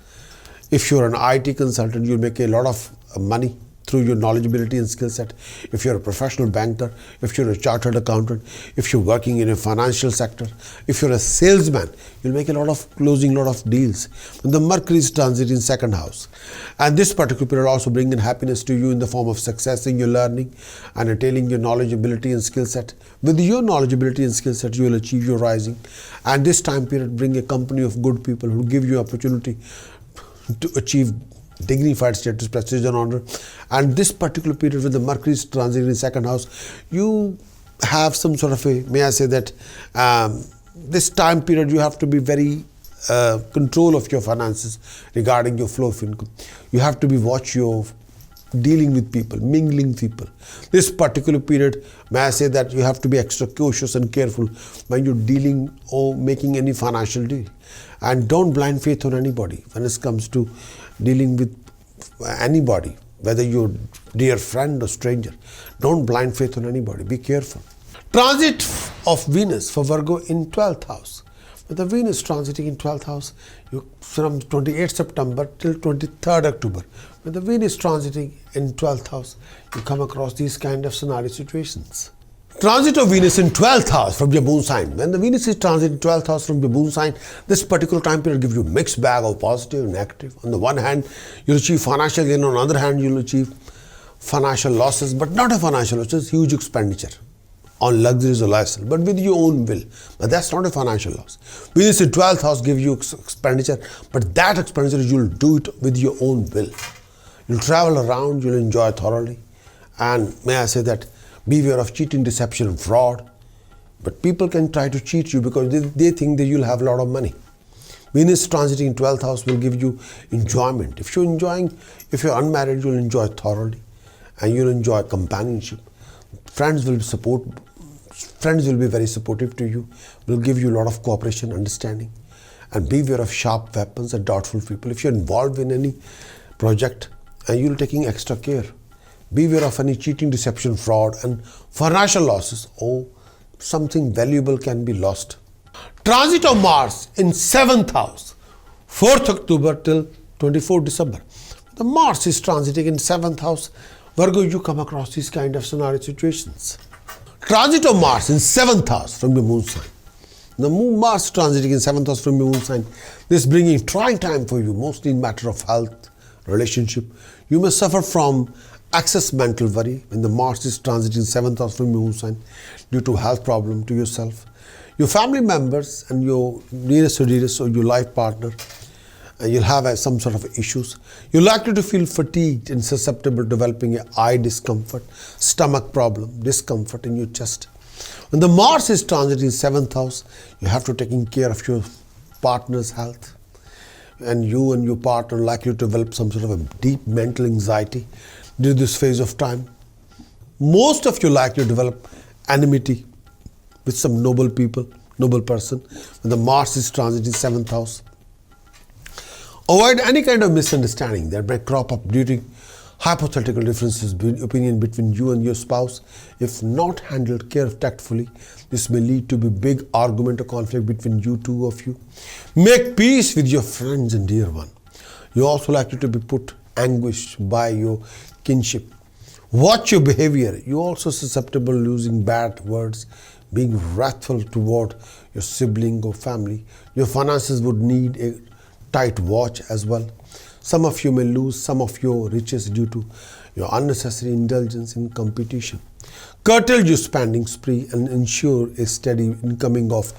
if you're an IT consultant, you'll make a lot of money through your knowledgeability and skill set. If you're a professional banker, if you're a chartered accountant, if you're working in a financial sector, if you're a salesman, you'll make closing a lot of deals. When the Mercury is transiting in second house, and this particular period also bring in happiness to you in the form of success in your learning and attaining your knowledgeability and skill set. With your knowledgeability and skill set, you will achieve your rising. And this time period bring a company of good people who give you opportunity to achieve dignified status, prestige and honor. And this particular period when the Mercury is transiting in second house, you have some sort of a, may I say that, this time period you have to be very control of your finances regarding your flow of income. You have to be watch your dealing with people, mingling people. This particular period, may I say that you have to be extra cautious and careful when you're dealing or making any financial deal. And don't blind faith on anybody when it comes to dealing with anybody, whether you're dear friend or stranger. Don't blind faith on anybody. Be careful. Transit of Venus for Virgo in 12th house. With the Venus transiting in 12th house, from 28th September till 23rd October. With the Venus transiting in 12th house, you come across these kind of scenario situations. Transit of Venus in 12th house from your moon sign. When the Venus is transiting in 12th house from your moon sign, this particular time period gives you a mixed bag of positive and negative. On the one hand, you'll achieve financial gain. On the other hand, you'll achieve financial losses, but not a financial loss, just huge expenditure on luxuries or lifestyle, but with your own will. But that's not a financial loss. Venus in 12th house gives you expenditure, but that expenditure you'll do it with your own will. You'll travel around, you'll enjoy thoroughly. And may I say that, beware of cheating, deception and fraud. But people can try to cheat you because they think that you'll have a lot of money. Venus transiting in 12th house will give you enjoyment. If you're unmarried, you'll enjoy thoroughly and you'll enjoy companionship. Friends will be very supportive to you, will give you a lot of cooperation, understanding. And beware of sharp weapons and doubtful people. If you're involved in any project and you'll taking extra care. Beware of any cheating, deception, fraud and financial losses, or something valuable can be lost. Transit of Mars in 7th house, 4th October till 24th December. The Mars is transiting in 7th house. Virgo, you come across these kind of scenario situations. Transit of Mars in 7th house from your moon sign. The moon Mars transiting in 7th house from your moon sign. This is bringing trying time for you, mostly in matter of health, relationship. You may suffer from excess mental worry when the Mars is transiting 7th house from your moon sign due to health problem to yourself, your family members and your nearest or dearest or your life partner. You'll have some sort of issues. You're likely to feel fatigued and susceptible to developing eye discomfort, stomach problem, discomfort in your chest. When the Mars is transiting 7th house, you have to taking care of your partner's health. And you and your partner are likely to develop some sort of a deep mental anxiety during this phase of time. Most of you likely to develop enmity with some noble people, noble person, when the Mars is transiting 7th house. Avoid any kind of misunderstanding that may crop up during hypothetical differences in opinion between you and your spouse. If not handled tactfully, this may lead to a big argument or conflict between you two of you. Make peace with your friends and dear one. You're also likely to be put anguished by your kinship. Watch your behavior. You're also susceptible to using bad words, being wrathful toward your sibling or family. Your finances would need a tight watch as well. Some of you may lose some of your riches due to your unnecessary indulgence in competition. Curtail your spending spree and ensure a steady incoming of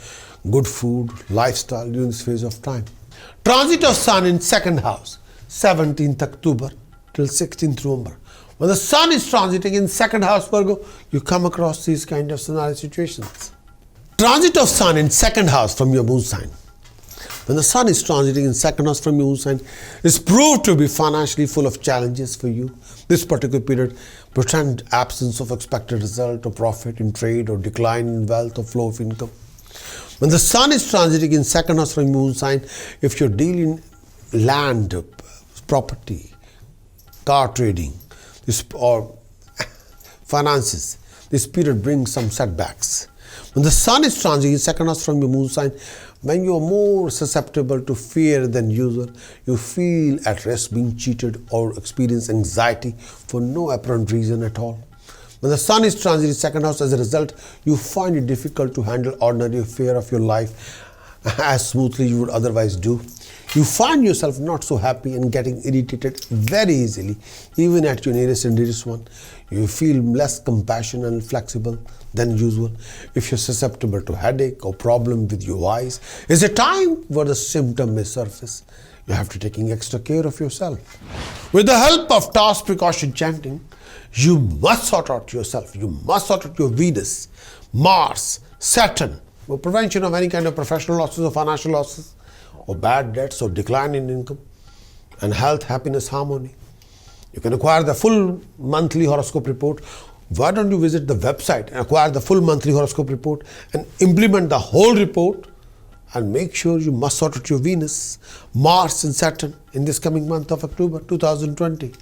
good food, lifestyle during this phase of time. Transit of Sun in 2nd house, 17th October till 16th November. When the Sun is transiting in 2nd house, Virgo, you come across these kind of scenario situations. Transit of Sun in 2nd house from your moon sign. When the Sun is transiting in 2nd house from your moon sign, is proved to be financially full of challenges for you. This particular period portends absence of expected result or profit in trade or decline in wealth or flow of income. When the Sun is transiting in 2nd house from your moon sign, if you're dealing land, property, car trading, or finances, this period brings some setbacks. When the Sun is transiting in 2nd house from your moon sign, when you are more susceptible to fear than usual, you feel at risk being cheated or experience anxiety for no apparent reason at all. When the Sun is transiting 2nd house, as a result, you find it difficult to handle ordinary affairs of your life as smoothly you would otherwise do. You find yourself not so happy and getting irritated very easily, even at your nearest and dearest one. You feel less compassionate and flexible than usual. If you're susceptible to headache or problem with your eyes, it's a time where the symptom may surface. You have to taking extra care of yourself. With the help of task precaution chanting, you must sort out yourself. You must sort out your Venus, Mars, Saturn, for prevention of any kind of professional losses or financial losses, or bad debts or decline in income, and health, happiness, harmony. You can acquire the full monthly horoscope report. Why don't you visit the website and acquire the full monthly horoscope report and implement the whole report, and make sure you must sort out your Venus, Mars and Saturn in this coming month of October 2020.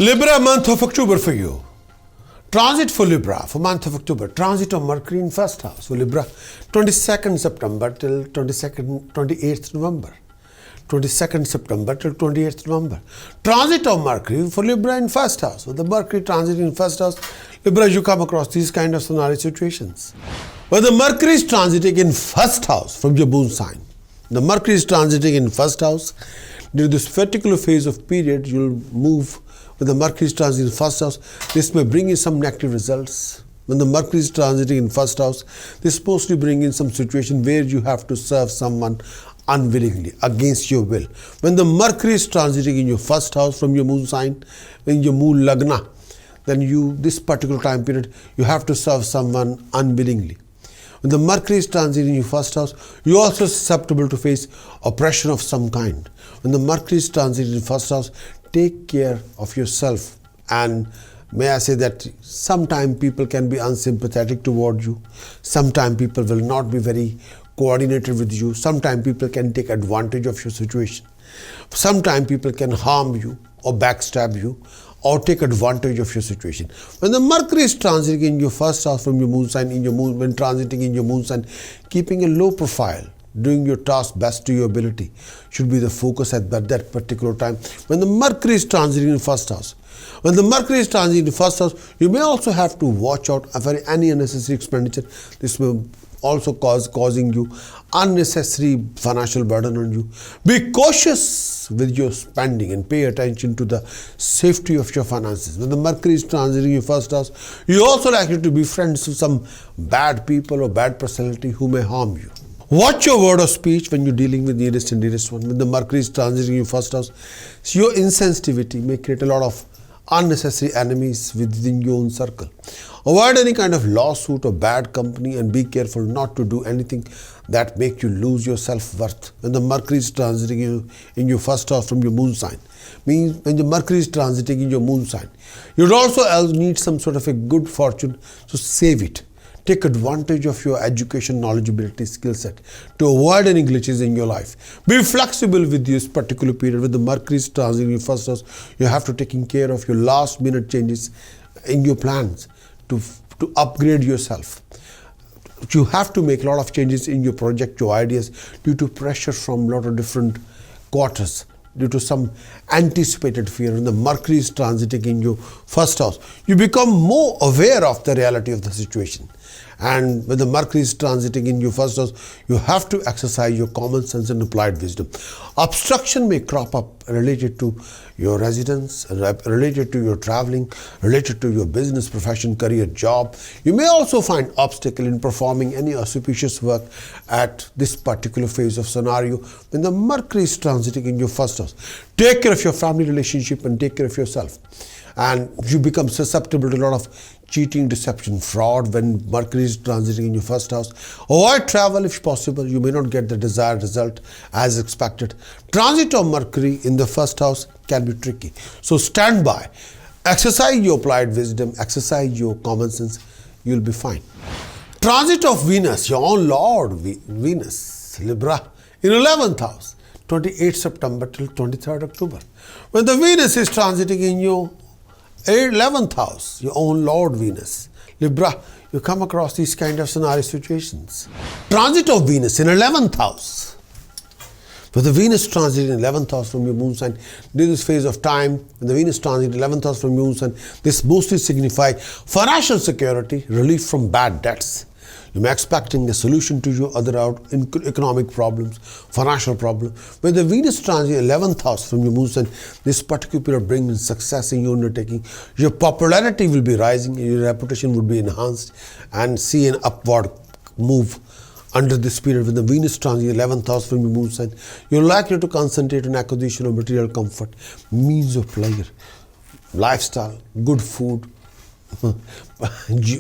Libra month of October for you. Transit for Libra for month of October. Transit of Mercury in 1st house for Libra, 22nd September till 28th November. 22nd September till 28th November. Transit of Mercury for Libra in 1st house. With the Mercury transit in 1st house, Libra, you come across these kind of scenario situations. When the Mercury is transiting in 1st house from your moon sign, the Mercury is transiting in 1st house. During this particular phase of period, you'll move. When the Mercury is transiting in 1st house, this may bring you some negative results. When the Mercury is transiting in 1st house, this mostly bring in some situation where you have to serve someone unwillingly, against your will. When the Mercury is transiting in your 1st house from your moon sign, in your moon lagna, then this particular time period, you have to serve someone unwillingly. When the Mercury is transiting in your 1st house, you are also susceptible to face oppression of some kind. When the Mercury is transiting in 1st house, take care of yourself, and may I say that sometimes people can be unsympathetic toward you. Sometimes people will not be very coordinated with you. Sometimes people can take advantage of your situation. Sometimes people can harm you or backstab you or take advantage of your situation. When the Mercury is transiting in your first house from your moon sign, when transiting in your moon sign, keeping a low profile, doing your task best to your ability should be the focus at that particular time. When the Mercury is transiting in first house, when the Mercury is transiting in the first house, you may also have to watch out for any unnecessary expenditure. This will also causing you unnecessary financial burden on you. Be cautious with your spending and pay attention to the safety of your finances. When the Mercury is transiting in your first house, you also likely to be friends with some bad people or bad personality who may harm you. Watch your word of speech when you're dealing with nearest and dearest one. When the Mercury is transiting in your first house, your insensitivity may create a lot of unnecessary enemies within your own circle. Avoid any kind of lawsuit or bad company and be careful not to do anything that make you lose your self-worth. When the Mercury is transiting in your first house from your moon sign, means when the Mercury is transiting in your moon sign, you'd also need some sort of a good fortune, so save it. Take advantage of your education, knowledge, ability, skill set to avoid any glitches in your life. Be flexible with this particular period. With the Mercury is transiting in your first house, you have to take care of your last minute changes in your plans to upgrade yourself. You have to make a lot of changes in your project, your ideas, due to pressure from a lot of different quarters, due to some anticipated fear. When the Mercury is transiting in your first house, you become more aware of the reality of the situation. And when the Mercury is transiting in your first house, you have to exercise your common sense and applied wisdom. Obstruction may crop up related to your residence, related to your traveling, related to your business, profession, career, job. You may also find obstacle in performing any auspicious work at this particular phase of scenario when the Mercury is transiting in your first house. Take care of your family relationship and take care of yourself. And you become susceptible to a lot of cheating, deception, fraud when Mercury is transiting in your first house. Avoid travel if possible. You may not get the desired result as expected. Transit of Mercury in the first house can be tricky. So stand by. Exercise your applied wisdom. Exercise your common sense. You'll be fine. Transit of Venus, your own Lord Venus, Libra, in 11th house, 28th September till 23rd October. When the Venus is transiting in your 11th house, your own Lord Venus, Libra, you come across these kind of scenario situations. Transit of Venus in 11th house. With the Venus transit in 11th house from your moon sign, during this phase of time, when the Venus transit in 11th house from your moon sign, this mostly signifies financial security, relief from bad debts. You may be expecting a solution to your other economic problems, financial problems. When the Venus transit in 11th house from your moon sign, this particular period brings success in your undertaking. Your popularity will be rising, your reputation will be enhanced, and see an upward move under this period. When the Venus transit in 11th house from your moon sign, you're likely to concentrate on acquisition of material comfort, means of pleasure, lifestyle, good food,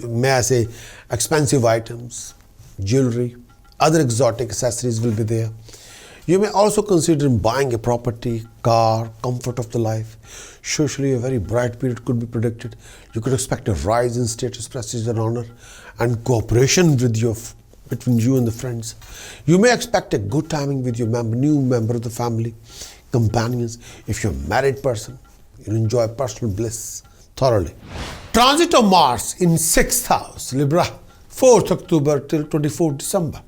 may I say expensive items, jewelry, other exotic accessories will be there. You may also consider buying a property, car, comfort of the life. Socially, a very bright period could be predicted. You could expect a rise in status, prestige and honor and cooperation with between you and the friends. You may expect a good timing with your new member of the family, companions. If you're a married person, you'll enjoy personal bliss thoroughly. Transit of Mars in 6th house, Libra, 4th October till 24th December.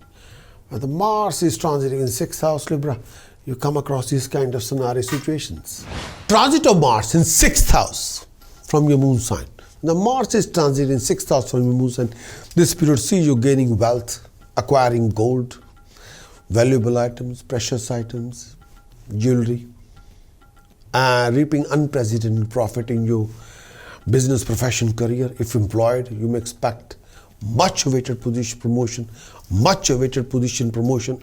When the Mars is transiting in 6th house, Libra, you come across these kind of scenario situations. Transit of Mars in 6th house from your moon sign. When the Mars is transiting in 6th house from your moon sign, this period sees you gaining wealth, acquiring gold, valuable items, precious items, jewelry, reaping unprecedented profit in your business, profession, career. If employed, you may expect much awaited position promotion,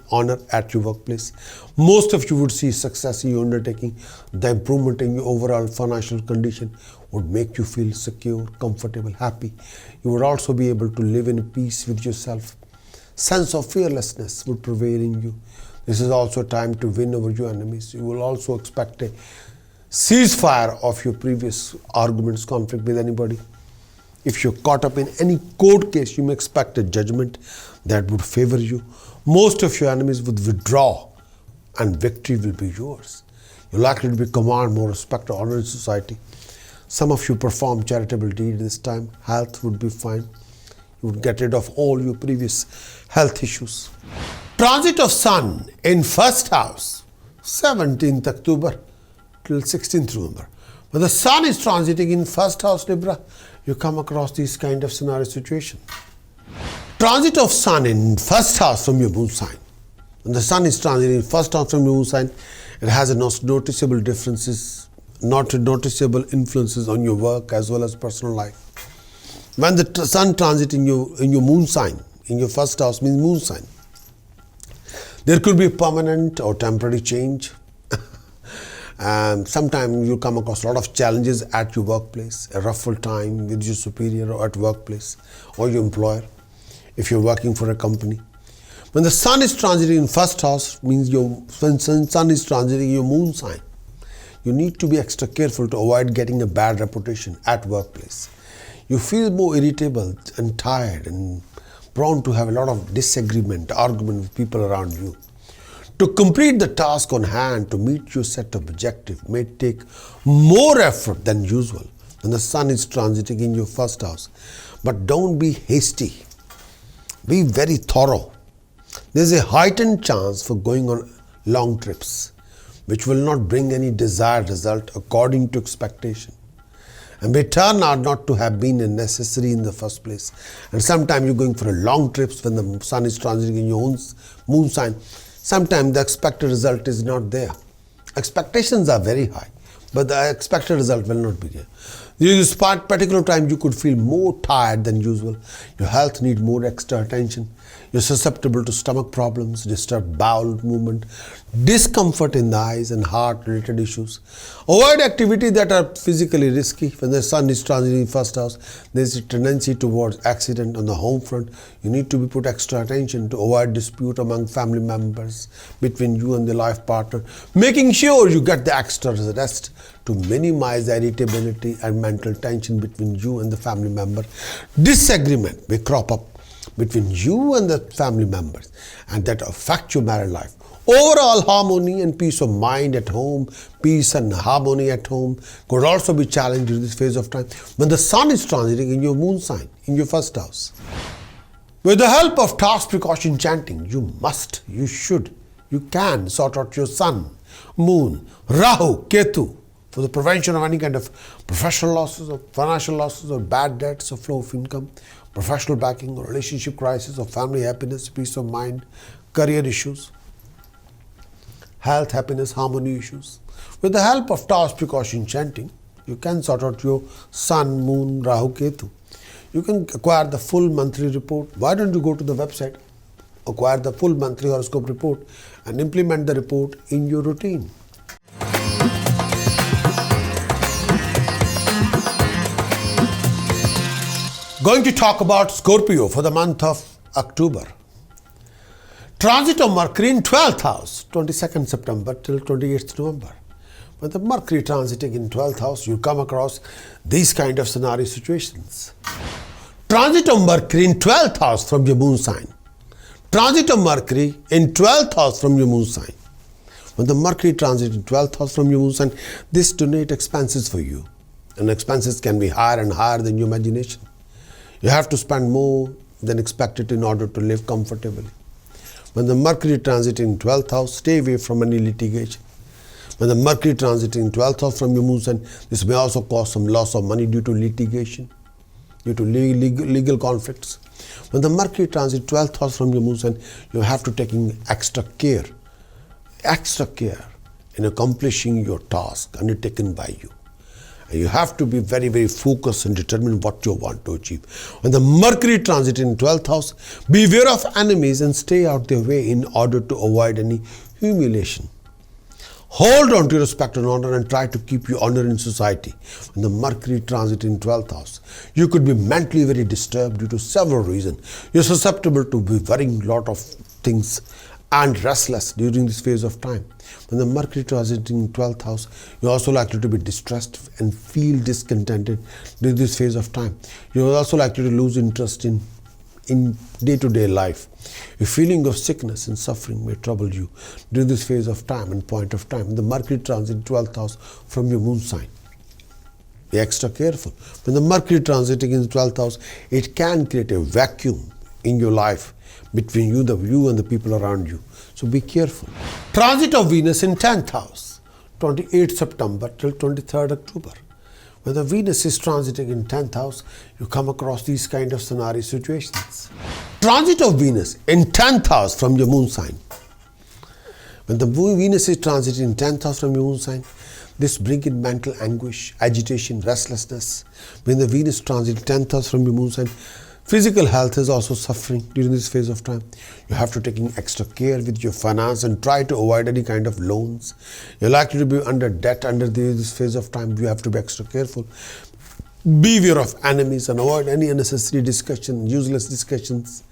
honor at your workplace. Most of you would see success in your undertaking. The improvement in your overall financial condition would make you feel secure, comfortable, happy. You would also be able to live in peace with yourself. Sense of fearlessness would prevail in you. This is also a time to win over your enemies. You will also expect a ceasefire of your previous arguments, conflict with anybody. If you're caught up in any court case, you may expect a judgment that would favor you. Most of your enemies would withdraw and victory will be yours. You're likely to be command more respect or honor in society. Some of you perform charitable deeds this time. Health would be fine. You would get rid of all your previous health issues. Transit of Sun in first house, 17th October till 16th November. When the Sun is transiting in first house Libra, you come across these kind of scenario situation. Transit of Sun in first house from your moon sign. When the Sun is transiting in first house from your moon sign, it has a noticeable differences, not noticeable influences on your work as well as personal life. When the Sun transit in your moon sign, in your first house means moon sign, there could be permanent or temporary change. Sometimes you come across a lot of challenges at your workplace, a rough time with your superior or at workplace or your employer if you're working for a company. When the Sun is transiting in first house means when Sun is transiting your moon sign, you need to be extra careful to avoid getting a bad reputation at workplace. You feel more irritable and tired and prone to have a lot of disagreement, argument with people around you. To complete the task on hand, to meet your set of objectives may take more effort than usual when the Sun is transiting in your first house. But don't be hasty. Be very thorough. There's a heightened chance for going on long trips, which will not bring any desired result according to expectation, and may turn out not to have been necessary in the first place. And sometimes you're going for a long trips when the Sun is transiting in your own moon sign. Sometimes the expected result is not there. Expectations are very high, but the expected result will not be there. During this particular time, you could feel more tired than usual. Your health needs more extra attention. You're susceptible to stomach problems, disturbed bowel movement, discomfort in the eyes and heart-related issues. Avoid activities that are physically risky. When the Sun is transiting in first house, there's a tendency towards accident on the home front. You need to be put extra attention to avoid dispute among family members, between you and the life partner, making sure you get the extra rest to minimize the irritability and mental tension between you and the family member. Disagreement may crop up between you and the family members and that affect your married life. Overall harmony and peace of mind at home, peace and harmony at home could also be challenged during this phase of time when the Sun is transiting in your moon sign, in your first house. With the help of task precaution chanting, you can sort out your Sun, Moon, Rahu, Ketu for the prevention of any kind of professional losses or financial losses or bad debts or flow of income, professional backing or relationship crisis or family happiness, peace of mind, career issues, health, happiness, harmony issues. With the help of task precaution chanting, you can sort out your Sun, Moon, Rahu, Ketu. You can acquire the full monthly report. Why don't you go to the website, acquire the full monthly horoscope report and implement the report in your routine. Going to talk about Scorpio for the month of October. Transit of Mercury in 12th house, 22nd September till 28th November. When the Mercury transiting in 12th house, you come across these kind of scenario situations. Transit of Mercury in 12th house from your moon sign. Transit of Mercury in 12th house from your moon sign. When the Mercury transit in 12th house from your moon sign, this donate expenses for you. And expenses can be higher and higher than your imagination. You have to spend more than expected in order to live comfortably. When the Mercury transit in 12th house, stay away from any litigation. When the Mercury transit in 12th house from your moon sign, this may also cause some loss of money due to litigation, due to legal conflicts. When the Mercury transit 12th house from your moon sign, you have to take extra care in accomplishing your task undertaken by you. You have to be very, very focused and determined what you want to achieve. When the Mercury transit in 12th house, beware of enemies and stay out their way in order to avoid any humiliation. Hold on to your respect and honor and try to keep your honor in society. When the Mercury transit in 12th house, you could be mentally very disturbed due to several reasons. You're susceptible to be worrying a lot of things and restless during this phase of time. When the Mercury transiting in 12th house, you're also likely to be distressed and feel discontented during this phase of time. You're also likely to lose interest in day-to-day life. A feeling of sickness and suffering may trouble you during this phase of time and point of time. The Mercury transit in 12th house from your moon sign. Be extra careful. When the Mercury transiting in the 12th house, it can create a vacuum in your life between you and the people around you. So be careful. Transit of Venus in 10th house, 28th September till 23rd October. When the Venus is transiting in 10th house, you come across these kind of scenario situations. Transit of Venus in 10th house from your moon sign. When the Venus is transiting in 10th house from your moon sign, this brings in mental anguish, agitation, restlessness. When the Venus transit 10th house from your moon sign, physical health is also suffering during this phase of time. You have to take extra care with your finance and try to avoid any kind of loans. You're likely to be under debt under this phase of time. You have to be extra careful. Beware of enemies and avoid any unnecessary discussion, useless discussions.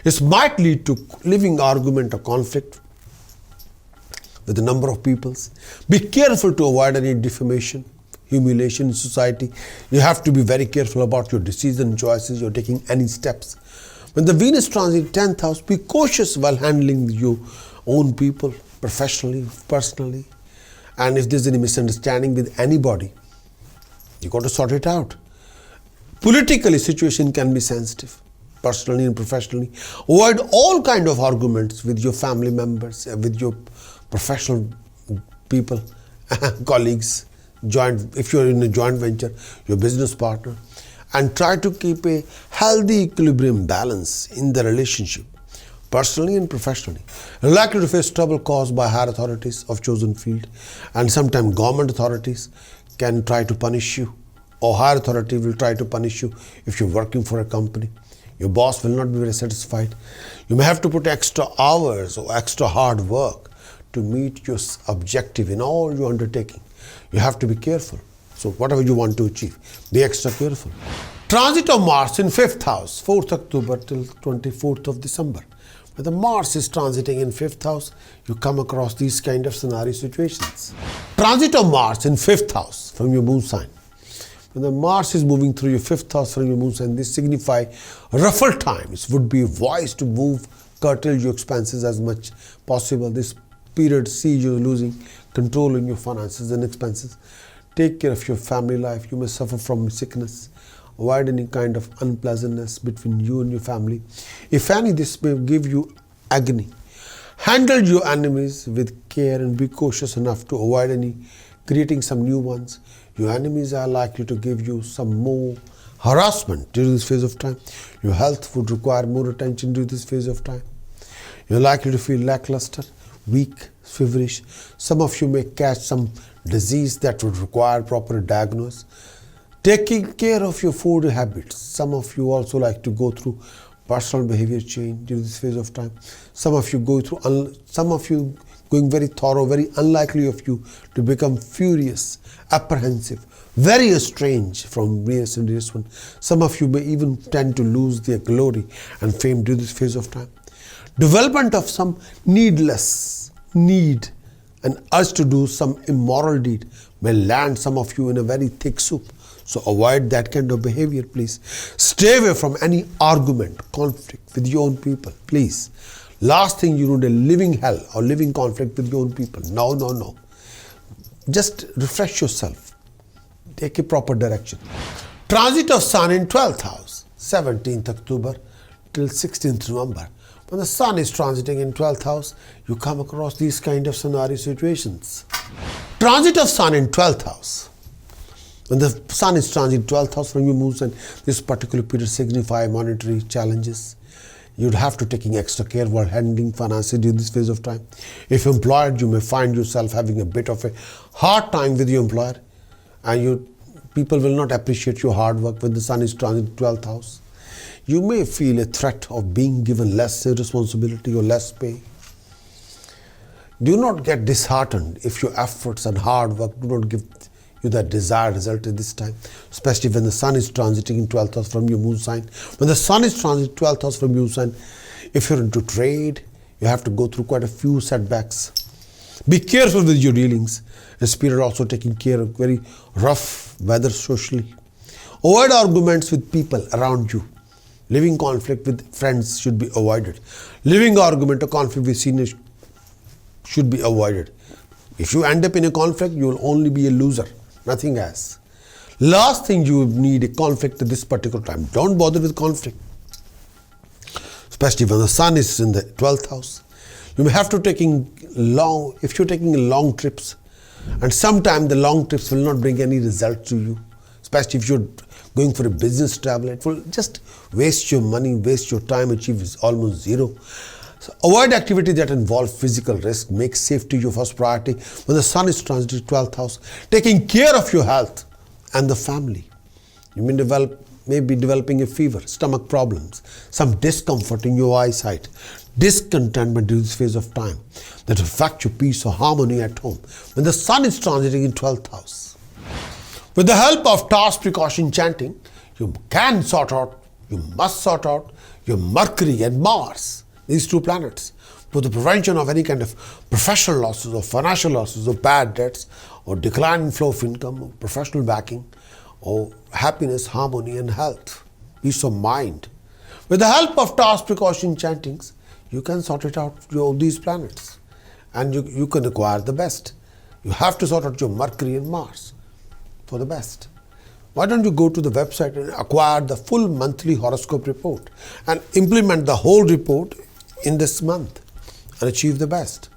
It might lead to living argument or conflict with a number of peoples. Be careful to avoid any defamation, humiliation in society. You have to be very careful about your decision choices. You're taking any steps. When the Venus transit 10th house, be cautious while handling your own people, professionally, personally. And if there's any misunderstanding with anybody, you got to sort it out. Politically, situation can be sensitive, personally and professionally. Avoid all kind of arguments with your family members, with your professional people, colleagues, if you're in a joint venture, your business partner, and try to keep a healthy equilibrium balance in the relationship, personally and professionally. You're likely to face trouble caused by higher authorities of chosen field, and sometimes government authorities can try to punish you, or higher authority will try to punish you if you're working for a company. Your boss will not be very satisfied. You may have to put extra hours or extra hard work to meet your objective in all your undertaking. You have to be careful. So whatever you want to achieve, be extra careful. Transit of Mars in 5th house, 4th October till 24th of December. When the Mars is transiting in 5th house, you come across these kind of scenario situations. Transit of Mars in 5th house from your moon sign. When the Mars is moving through your 5th house from your moon sign, this signify ruffled times. Would be wise to curtail your expenses as much possible. This period sees you losing control in your finances and expenses. Take care of your family life. You may suffer from sickness. Avoid any kind of unpleasantness between you and your family. If any, this may give you agony. Handle your enemies with care and be cautious enough to avoid creating some new ones. Your enemies are likely to give you some more harassment during this phase of time. Your health would require more attention during this phase of time. You're likely to feel lackluster, weak, feverish. Some of you may catch some disease that would require proper diagnosis. Taking care of your food habits. Some of you also like to go through personal behavior change during this phase of time. Some of you going very thorough, very unlikely of you to become furious, apprehensive, very estranged from nearest and dearest one. Some of you may even tend to lose their glory and fame during this phase of time. Development of some needless need and urge to do some immoral deed may land some of you in a very thick soup. So avoid that kind of behavior, please. Stay away from any argument, conflict with your own people, please. Last thing you need a living hell or living conflict with your own people. No. Just refresh yourself. Take a proper direction. Transit of Sun in 12th house, 17th October till 16th November. When the Sun is transiting in 12th house, you come across these kind of scenario situations. Transit of Sun in 12th house. When the Sun is transiting 12th house from your moon sign, this particular period signifies monetary challenges. You'd have to take extra care while handling finances during this phase of time. If employed, you may find yourself having a bit of a hard time with your employer, and people will not appreciate your hard work when the Sun is transiting 12th house. You may feel a threat of being given less responsibility or less pay. Do not get disheartened if your efforts and hard work do not give you that desired result at this time, especially when the Sun is transiting in 12th house from your moon sign. When the Sun is transiting 12th house from your moon sign, if you're into trade, You have to go through quite a few setbacks. Be careful with your dealings. This period also taking care of very rough weather socially. Avoid arguments with people around you. Living conflict with friends should be avoided. Living argument or conflict with seniors should be avoided. If you end up in a conflict, you will only be a loser, nothing else. Last thing you need a conflict at this particular time. Don't bother with conflict, especially when the sun is in the 12th house. You may have to if you're taking long trips, and sometimes the long trips will not bring any result to you, especially if you're going for a business travel. It will just waste your money, waste your time, achieve is almost zero. So avoid activities that involve physical risk. Make safety your first priority. When the sun is transiting 12th house, taking care of your health and the family. You may be developing a fever, stomach problems, some discomfort in your eyesight, discontentment during this phase of time that affect your peace or harmony at home. When the sun is transiting in 12th house, with the help of task precaution chanting, you must sort out your Mercury and Mars, these two planets, for the prevention of any kind of professional losses or financial losses or bad debts or decline in flow of income or professional backing or happiness, harmony and health, peace of mind. With the help of task precaution chantings, you can sort it out these planets and you can acquire the best. You have to sort out your Mercury and Mars for the best. Why don't you go to the website and acquire the full monthly horoscope report and implement the whole report in this month and achieve the best.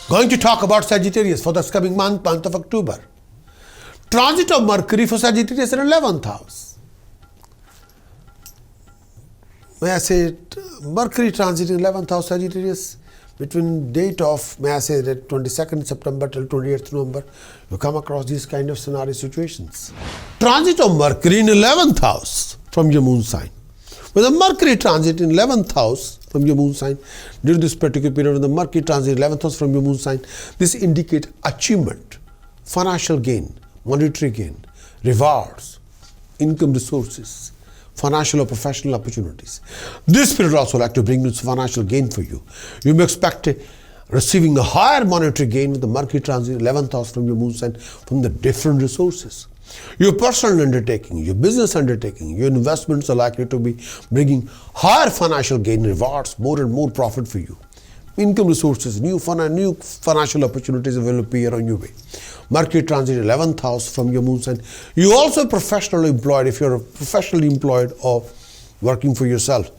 Going to talk about Sagittarius for this coming month of October. Transit of Mercury for Sagittarius in 11th house. May I say it, Mercury transit in 11th house Sagittarius between date of, may I say that 22nd September till 28th November, you come across these kind of scenario situations. Transit of Mercury in 11th house from your moon sign. When the Mercury transit in 11th house from your moon sign, during this particular period when the Mercury transit 11th house from your moon sign, this indicates achievement, financial gain, monetary gain, rewards, income resources, financial or professional opportunities. This period also like to bring in financial gain for you. You may expect receiving a higher monetary gain with the Mercury transit 11th house from your moon sign from the different resources. Your personal undertaking, your business undertaking, your investments are likely to be bringing higher financial gain, rewards, more and more profit for you. Income resources, new financial opportunities will appear on your way. Mercury transit 11th house from your moon sign. You also professionally employed, if you're professionally employed or working for yourself,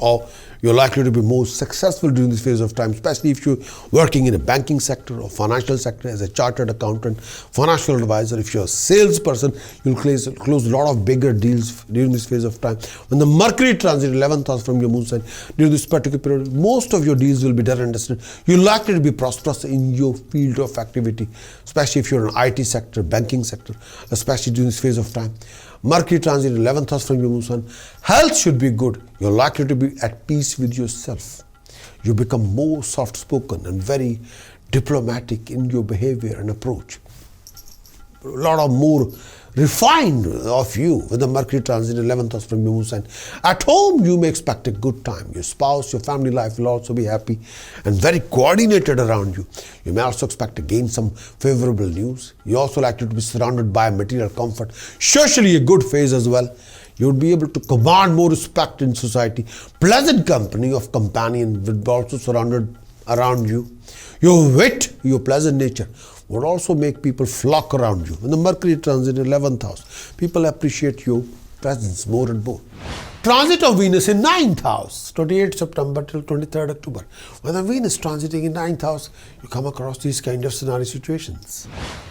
or you're likely to be more successful during this phase of time, especially if you're working in a banking sector or financial sector as a chartered accountant, financial advisor. If you're a salesperson, you'll close a lot of bigger deals during this phase of time. When the Mercury transit 11th house from your moon sign, during this particular period, most of your deals will be done and dusted. You're likely to be prosperous in your field of activity, especially if you're in IT sector, banking sector, especially during this phase of time. Mercury transit 11th house from your moon sign. Health should be good. You're likely to be at peace with yourself. You become more soft-spoken and very diplomatic in your behavior and approach. A lot of more refined of you with the Mercury transit 11th house from your moon sign. At home, you may expect a good time. Your spouse, your family life will also be happy and very coordinated around you. You may also expect to gain some favorable news. You also likely to be surrounded by material comfort. Socially, a good phase as well. You would be able to command more respect in society. Pleasant company of companion will be also surrounded around you. Your wit, your pleasant nature would also make people flock around you. When the Mercury transit in 11th house, people appreciate your presence more and more. Transit of Venus in 9th house, 28th September till 23rd October. When the Venus transiting in 9th house, you come across these kind of scenario situations.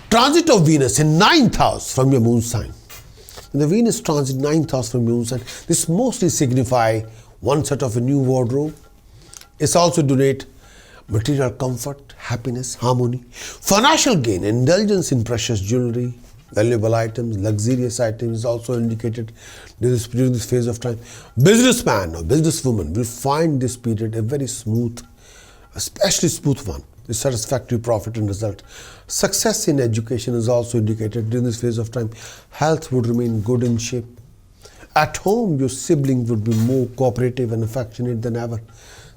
Transit of Venus in 9th house from your moon sign. When the Venus transit 9th house from your moon sign, this mostly signify one set of a new wardrobe. It's also donate material comfort, happiness, harmony, financial gain, indulgence in precious jewelry, valuable items, luxurious items is also indicated during this phase of time. Businessman or businesswoman will find this period a very smooth, especially smooth one. with satisfactory profit and result. Success in education is also indicated during this phase of time. Health would remain good in shape. At home, your siblings would be more cooperative and affectionate than ever.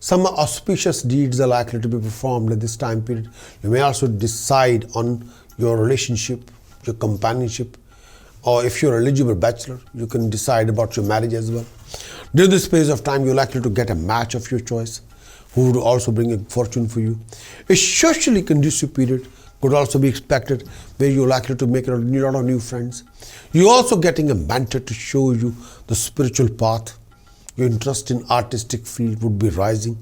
Some auspicious deeds are likely to be performed at this time period. You may also decide on your relationship, your companionship, or if you're an eligible bachelor, you can decide about your marriage as well. During this phase of time, you're likely to get a match of your choice, who would also bring a fortune for you. A socially conducive period could also be expected, where you're likely to make a lot of new friends. You're also getting a mentor to show you the spiritual path. Your interest in artistic field would be rising.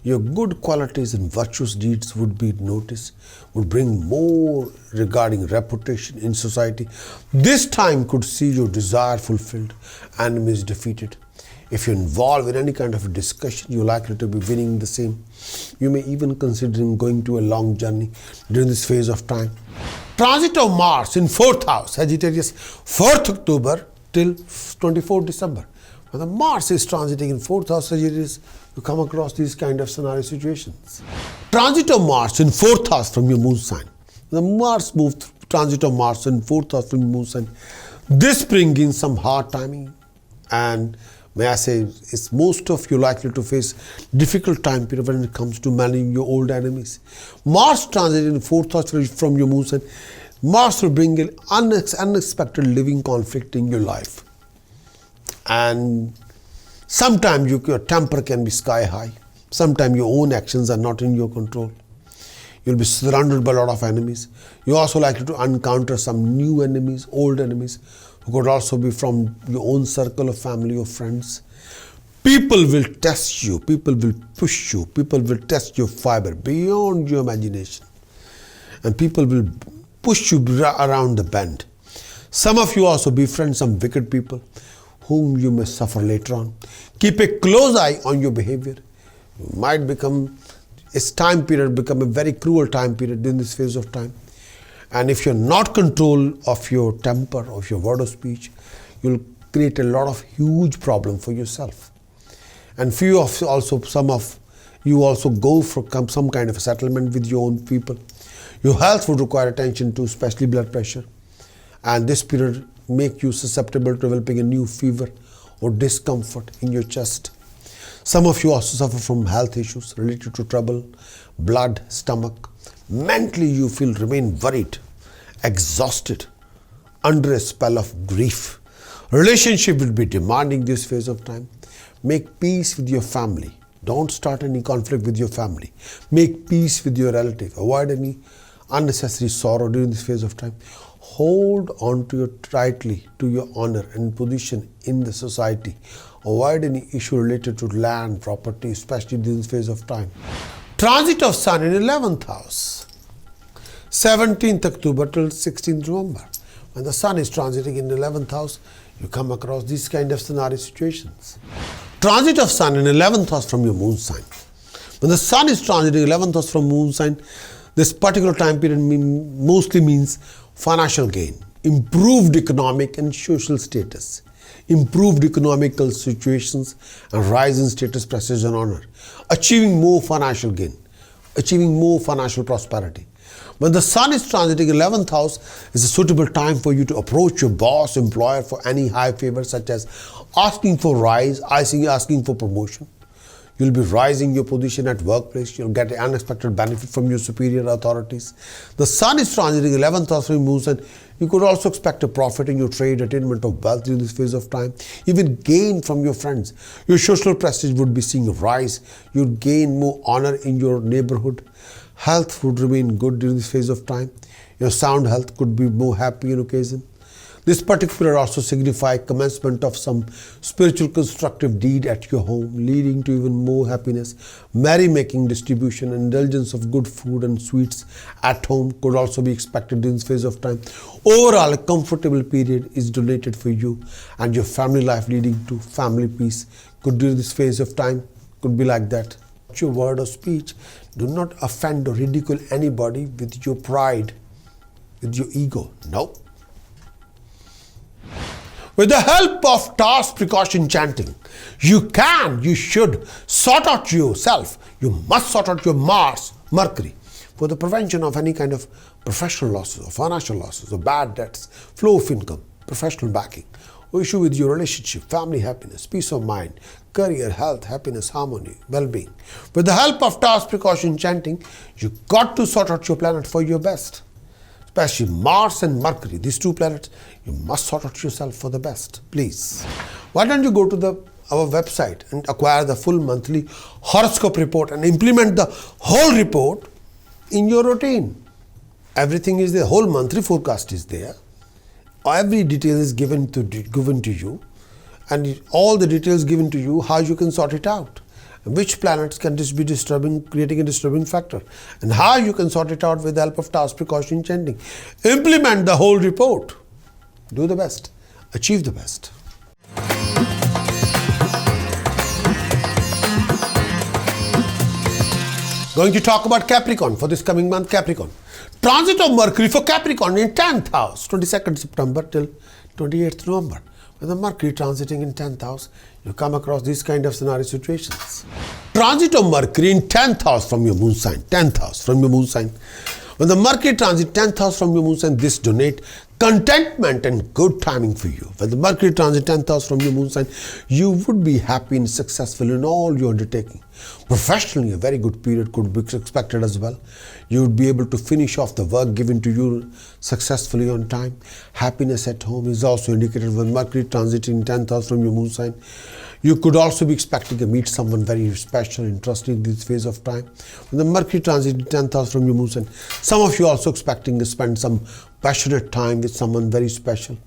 Your good qualities and virtuous deeds would be noticed, would bring more regarding reputation in society. This time could see your desire fulfilled, enemies defeated. If you're involved in any kind of a discussion, you're likely to be winning the same. You may even consider going to a long journey during this phase of time. Transit of Mars in 4th house, Sagittarius, 4th October till 24th December. When the Mars is transiting in 4th house, Sagittarius, you come across these kind of scenario situations. Transit of Mars in 4th house from your moon sign. The Mars moved transit of Mars in 4th house from your moon sign. This brings in some hard timing, and may I say, it's most of you likely to face difficult time period when it comes to managing your old enemies. Mars transit in 4th house from your moon sign. Mars will bring an unexpected living conflict in your life. And sometimes your temper can be sky high. Sometimes your own actions are not in your control. You'll be surrounded by a lot of enemies. You're also likely to encounter some new enemies, old enemies, who could also be from your own circle of family or friends. People will test you. People will push you. People will test your fiber beyond your imagination. And people will push you around the bend. Some of you also befriend some wicked people whom you may suffer later on. Keep a close eye on your behavior. You might become, this time period become a very cruel time period in this phase of time. And if you're not control of your temper, of your word of speech, you'll create a lot of huge problem for yourself. And some of you also go for some kind of a settlement with your own people. Your health would require attention to, especially blood pressure. And this period make you susceptible to developing a new fever or discomfort in your chest. Some of you also suffer from health issues related to trouble, blood, stomach. Mentally you remain worried, exhausted, under a spell of grief. Relationship will be demanding this phase of time. Make peace with your family. Don't start any conflict with your family. Make peace with your relative. Avoid any unnecessary sorrow during this phase of time. Hold on to tightly to your honor and position in the society. Avoid any issue related to land, property, especially during this phase of time. Transit of Sun in 11th house, 17th October till 16th November. When the Sun is transiting in 11th house, you come across these kind of scenario situations. Transit of Sun in 11th house from your moon sign. When the Sun is transiting 11th house from moon sign, this particular time period mostly means financial gain, improved economic and social status, improved economical situations, and rise in status, prestige, and honor, achieving more financial gain, achieving more financial prosperity. When the Sun is transiting 11th house, is a suitable time for you to approach your boss, employer for any high favor, such as asking for rise, asking for promotion. You'll be rising your position at workplace. You'll get an unexpected benefit from your superior authorities. The Sun is transiting 11th house from moon sign. You could also expect a profit in your trade, attainment of wealth during this phase of time, even gain from your friends. Your social prestige would be seeing a rise. You'd gain more honor in your neighborhood. Health would remain good during this phase of time. Your sound health could be more happy on occasion. This particular also signifies commencement of some spiritual constructive deed at your home, leading to even more happiness. Merrymaking, distribution, indulgence of good food and sweets at home could also be expected in this phase of time. Overall, a comfortable period is donated for you and your family life, leading to family peace. Could during this phase of time could be like that. Your word or speech, do not offend or ridicule anybody with your pride, with your ego. No. With the help of task precaution chanting, you should sort out yourself. You must sort out your Mars, Mercury. for the prevention of any kind of professional losses or financial losses or bad debts, flow of income, professional backing, or issue with your relationship, family happiness, peace of mind, career, health, happiness, harmony, well-being. With the help of task precaution chanting, you got to sort out your planet for your best. Especially Mars and Mercury, these two planets, you must sort out yourself for the best, please. Why don't you go to our website and acquire the full monthly horoscope report and implement the whole report in your routine. Everything is there, whole monthly forecast is there. Every detail is given to you, and all the details given to you, how you can sort it out. Which planets can this be disturbing, creating a disturbing factor, and how you can sort it out with the help of task precaution chanting. Implement the whole report. Do the best. Achieve the best. Going to talk about Capricorn for this coming month. Capricorn. Transit of Mercury for Capricorn in 10th house, 22nd September till 28th November. With the Mercury transiting in 10th house, you come across these kind of scenario situations. Transit of Mercury in 10th house from your moon sign. 10th house from your moon sign. When the Mercury transit 10th house from your moon sign, this donate contentment and good timing for you. When the Mercury transit 10th house from your moon sign, you would be happy and successful in all your undertaking. Professionally, a very good period could be expected as well. You would be able to finish off the work given to you successfully on time. Happiness at home is also indicated when Mercury transiting 10th house from your moon sign. You could also be expecting to meet someone very special, interesting in this phase of time. When the Mercury transit 10th house from your moon sign, some of you also expecting to spend some passionate time with someone very special,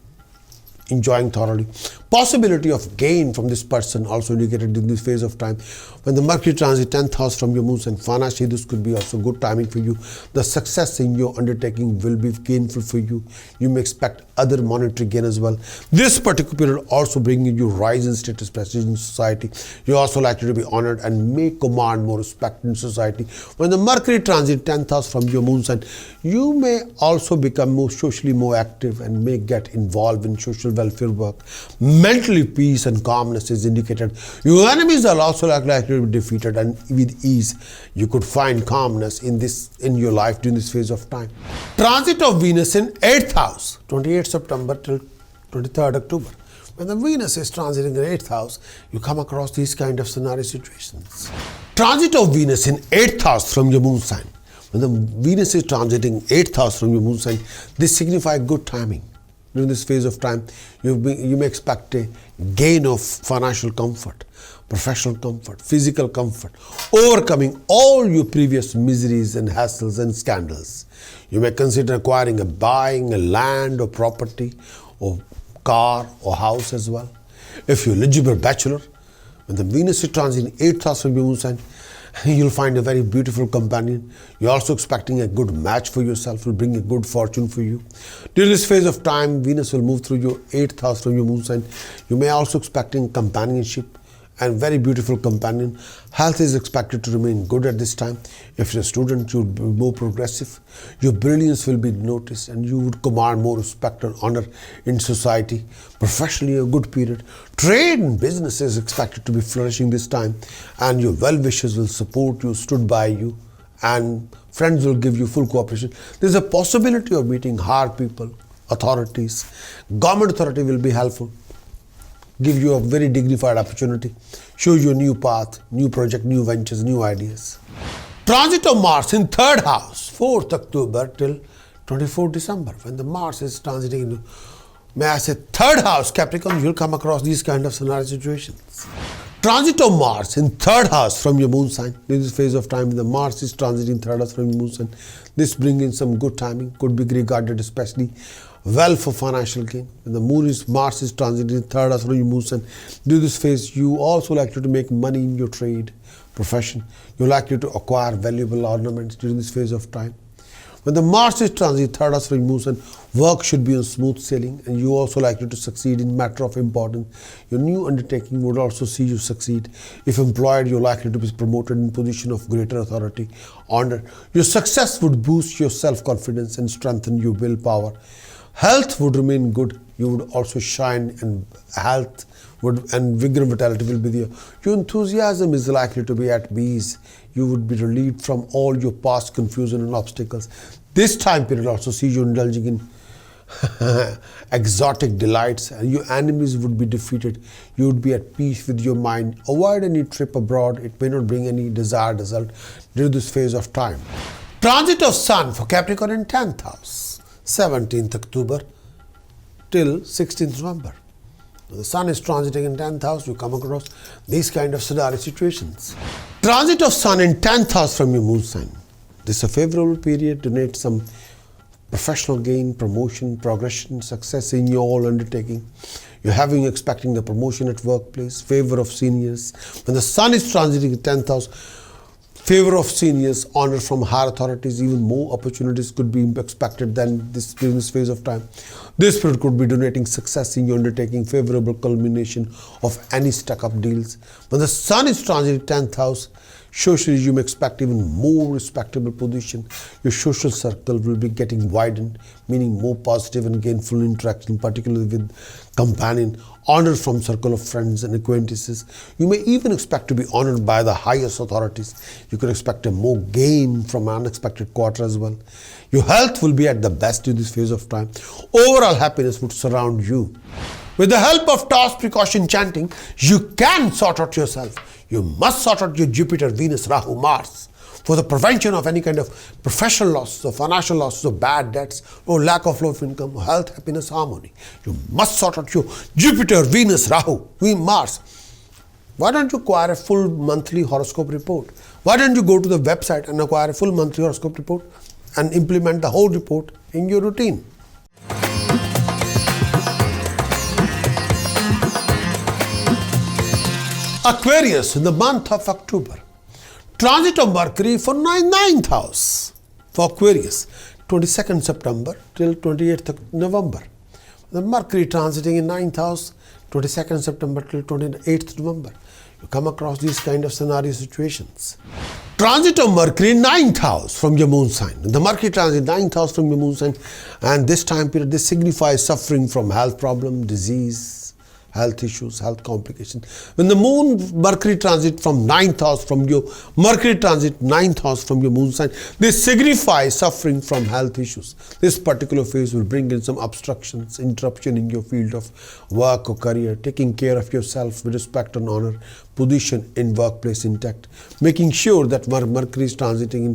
enjoying thoroughly. Possibility of gain from this person also indicated in this phase of time. When the Mercury transit 10th house from your moon sign, financially this could be also good timing for you. The success in your undertaking will be gainful for you. You may expect other monetary gain as well. This particular period also bringing you rise in status, prestige in society. You also likely to be honored and may command more respect in society. When the Mercury transit 10th house from your moon sign, you may also become more socially more active and may get involved in social welfare work. Mentally, peace and calmness is indicated. Your enemies are also likely to be defeated, and with ease you could find calmness in your life during this phase of time. Transit of Venus in 8th house, 28th September till 23rd October. When the Venus is transiting in 8th house, you come across these kind of scenario situations. Transit of Venus in 8th house from your moon sign. When the Venus is transiting 8th house from your moon sign, this signifies good timing. During this phase of time, you may expect a gain of financial comfort, professional comfort, physical comfort, overcoming all your previous miseries and hassles and scandals. You may consider buying a land or property or car or house as well. If you're eligible bachelor, when the Venus is transiting 8th house from your moon sign, you'll find a very beautiful companion. You're also expecting a good match for yourself, will bring a good fortune for you. During this phase of time, Venus will move through your 8th house from your moon sign. You may also expecting companionship and very beautiful companion. Health is expected to remain good at this time. If you're a student, you'll be more progressive. Your brilliance will be noticed and you would command more respect and honor in society. Professionally, a good period. Trade and business is expected to be flourishing this time, and your well-wishers will support you, stood by you, and friends will give you full cooperation. There's a possibility of meeting higher people, authorities. Government authority will be helpful, give you a very dignified opportunity, show you a new path, new project, new ventures, new ideas. Transit of Mars in 3rd house, 4th October till 24th December. When the Mars is transiting into, may I say, 3rd house, Capricorn, you'll come across these kind of scenario situations. Transit of Mars in 3rd house from your moon sign. In this phase of time, when the Mars is transiting 3rd house from your moon sign, this brings in some good timing, could be regarded especially well for financial gain. When the Mars is transiting 3rd house from your moon sign, during this phase, you also likely to make money in your trade, profession. You're likely to acquire valuable ornaments during this phase of time. When the Mars is transit 3rd house from your moon sign, work should be on smooth sailing, and you also likely to succeed in matter of importance. Your new undertaking would also see you succeed. If employed, you're likely to be promoted in position of greater authority, honor. Your success would boost your self-confidence and strengthen your willpower. Health would remain good. You would also shine, and health and vigor and vitality will be there. Your enthusiasm is likely to be at ease. You would be relieved from all your past confusion and obstacles. This time period also sees you indulging in exotic delights, and your enemies would be defeated. You would be at peace with your mind. Avoid any trip abroad. It may not bring any desired result during this phase of time. Transit of Sun for Capricorn in 10th house, 17th October till 16th November. The Sun is transiting in 10th house. You come across these kind of scenario situations. Transit of Sun in 10th house from your moon sign. This is a favorable period to denote some professional gain, promotion, progression, success in your all undertaking. You're expecting the promotion at workplace, favor of seniors. When the Sun is transiting in 10th house, favor of seniors, honor from higher authorities, even more opportunities could be expected than this during this phase of time. This period could be donating success in your undertaking, favorable culmination of any stuck-up deals. When the Sun is transiting 10th house, socially you may expect even more respectable position. Your social circle will be getting widened, meaning more positive and gainful interaction, particularly with companion, honor from circle of friends and acquaintances. You may even expect to be honored by the highest authorities. You could expect a more gain from an unexpected quarter as well. Your health will be at the best in this phase of time. Overall happiness would surround you. With the help of toss, precaution, chanting, you can sort out yourself. You must sort out your Jupiter, Venus, Rahu, Mars for the prevention of any kind of professional losses or financial losses or bad debts or lack of flow of income or health, happiness, harmony. You must sort out your Jupiter, Venus, Rahu, Mars. Why don't you acquire a full monthly horoscope report? Why don't you go to the website and acquire a full monthly horoscope report and implement the whole report in your routine? Aquarius in the month of October. Transit of Mercury for 9th house for Aquarius, 22nd September till 28th November. The Mercury transiting in 9th house, 22nd September till 28th November. You come across these kind of scenario situations. Transit of Mercury in 9th house from your moon sign. The Mercury transit 9th house from your moon sign, and this time period this signifies suffering from health problem, disease, health issues, health complications. When the Mercury transit from 9th house from your Mercury transit 9th house from your moon sign, this signifies suffering from health issues. This particular phase will bring in some obstructions, interruption in your field of work or career, taking care of yourself with respect and honor, position in workplace intact, making sure that Mercury is transiting in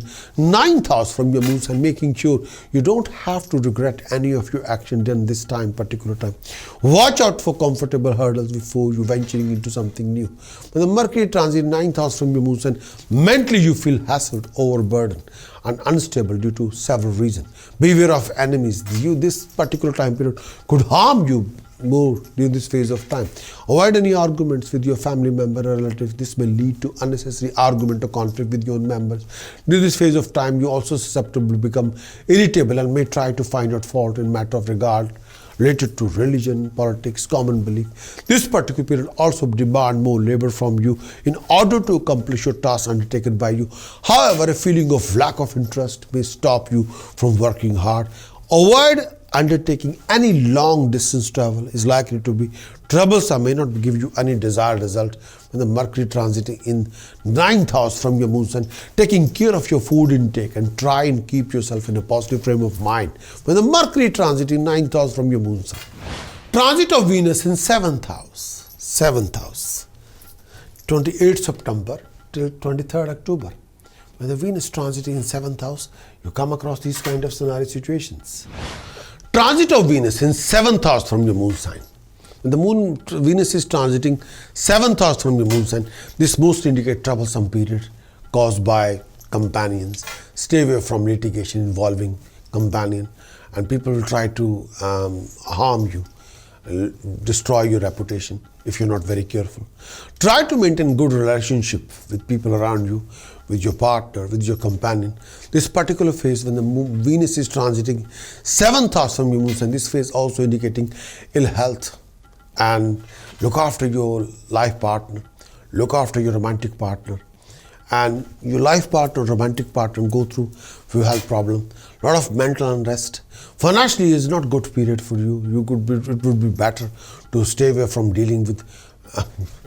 9th house from your moon sign, making sure you don't have to regret any of your action done this particular time. Watch out for comfortable hurdles before you venturing into something new. When the Mercury transit 9th house from your moon sign, mentally you feel hassled, overburdened and unstable due to several reasons. Beware of enemies. This particular time period could harm you more during this phase of time. Avoid any arguments with your family member or relatives. This may lead to unnecessary argument or conflict with your members. During this phase of time, you also susceptible to become irritable and may try to find out fault in matter of regard related to religion, politics, common belief. This particular period also demand more labor from you in order to accomplish your tasks undertaken by you. However, a feeling of lack of interest may stop you from working hard. Avoid undertaking any long distance travel is likely to be troublesome, may not give you any desired result. When the Mercury transiting in 9th house from your moon sign, taking care of your food intake and try and keep yourself in a positive frame of mind. When the Mercury transiting 9th house from your moon sign. Transit of Venus in 7th house, 28th September till 23rd October. When the Venus transiting in 7th house, you come across these kind of scenario situations. Transit of Venus in 7th house from your moon sign. When the Venus is transiting 7th house from your moon sign, this mostly indicates troublesome period caused by companions. Stay away from litigation involving companion, and people will try to harm you, destroy your reputation if you're not very careful. Try to maintain good relationship with people around you, with your partner, with your companion. This particular phase when the Venus is transiting 7th house from your moon sign, this phase also indicating ill health, and look after your life partner, look after your romantic partner, and your life partner, romantic partner go through few health problem, lot of mental unrest. Financially is not good period for you. It would be better to stay away from dealing with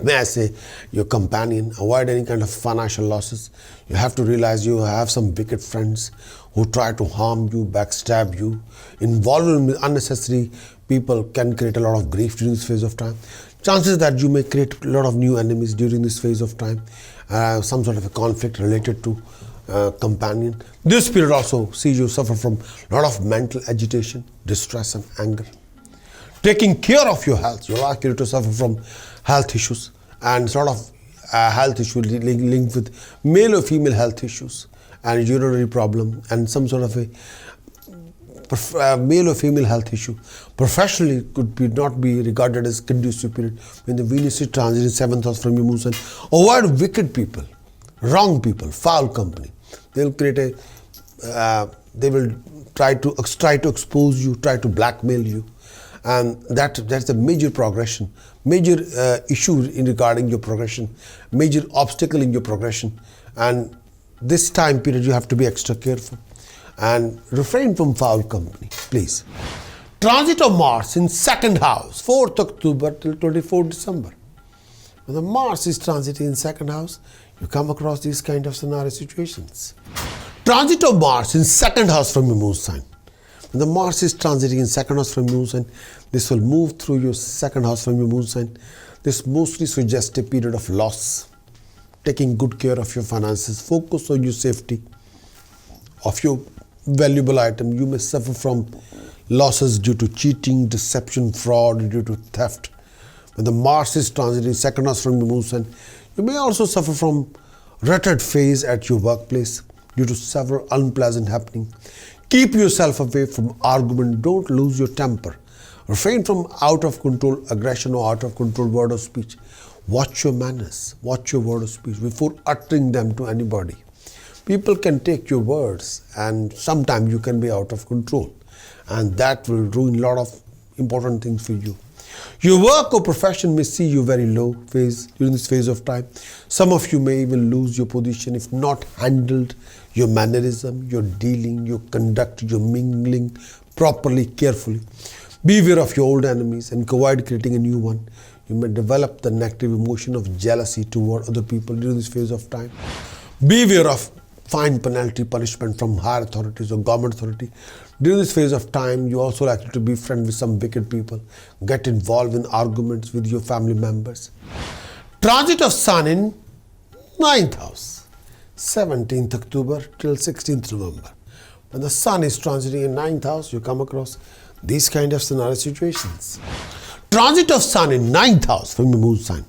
may I say your companion. Avoid any kind of financial losses. You have to realize you have some wicked friends who try to harm you, backstab you. Involvement with unnecessary people can create a lot of grief during this phase of time. Chances that you may create a lot of new enemies during this phase of time. Some sort of a conflict related to companion. This period also sees you suffer from a lot of mental agitation, distress and anger. Taking care of your health, you're likely to suffer from health issues and sort of health issue linked with male or female health issues and urinary problem and some sort of a male or female health issue. Professionally could not be regarded as conducive period when the Venus is transiting 7th house from your moon sign. Avoid wicked people, wrong people, foul company. They'll create they will try to expose you, try to blackmail you. And that's a major progression, major issue in regarding your progression, major obstacle in your progression. And this time period you have to be extra careful and refrain from foul company, please. Transit of Mars in 2nd house, 4th October till 24th December. When the Mars is transiting in 2nd house, you come across these kind of scenario situations. Transit of Mars in 2nd house from your moon sign. When the Mars is transiting in 2nd house from your moon sign, this will move through your 2nd house from your moon sign. This mostly suggests a period of loss. Taking good care of your finances, focus on your safety of your valuable item. You may suffer from losses due to cheating, deception, fraud, due to theft. When the Mars is transiting 2nd house from your moon sign, you may also suffer from rutted phase at your workplace due to several unpleasant happenings. Keep yourself away from argument. Don't lose your temper. Refrain from out of control aggression or out of control word of speech. Watch your manners. Watch your word of speech before uttering them to anybody. People can take your words and sometimes you can be out of control. And that will ruin a lot of important things for you. Your work or profession may see you very low phase during this phase of time. Some of you may even lose your position if not handled. Your mannerism, your dealing, your conduct, your mingling properly, carefully. Beware of your old enemies and avoid creating a new one. You may develop the negative emotion of jealousy toward other people during this phase of time. Beware of fine, penalty, punishment from higher authorities or government authority. During this phase of time, you also likely to be friends with some wicked people. Get involved in arguments with your family members. Transit of Sun in 9th house. 17th October till 16th November. When the Sun is transiting in 9th house, you come across these kind of scenario situations. Transit of Sun in 9th house from your moon sign.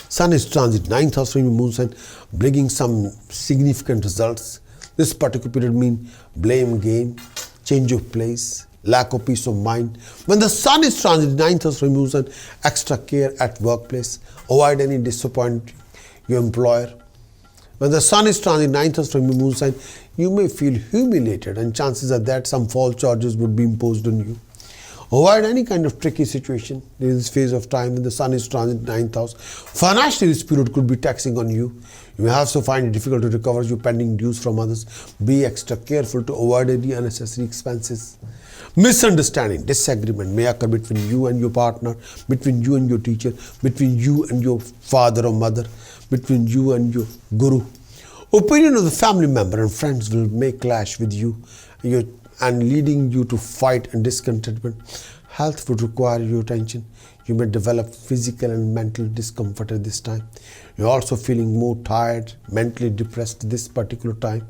Sun is transit 9th house from your moon sign, bringing some significant results. This particular period means blame game, change of place, lack of peace of mind. When the Sun is transit 9th house from your moon sign, extra care at workplace. Avoid any disappoint your employer. When the Sun is transit 9th house from your moon sign, you may feel humiliated and chances are that some false charges would be imposed on you. Avoid any kind of tricky situation in this phase of time when the Sun is transit 9th house. Financially, this period could be taxing on you. You may also find it difficult to recover your pending dues from others. Be extra careful to avoid any unnecessary expenses. Misunderstanding, disagreement may occur between you and your partner, between you and your teacher, between you and your father or mother, between you and your guru. Opinion of the family member and friends will may clash with you and leading you to fight and discontentment. Health would require your attention. You may develop physical and mental discomfort at this time. You're also feeling more tired, mentally depressed this particular time.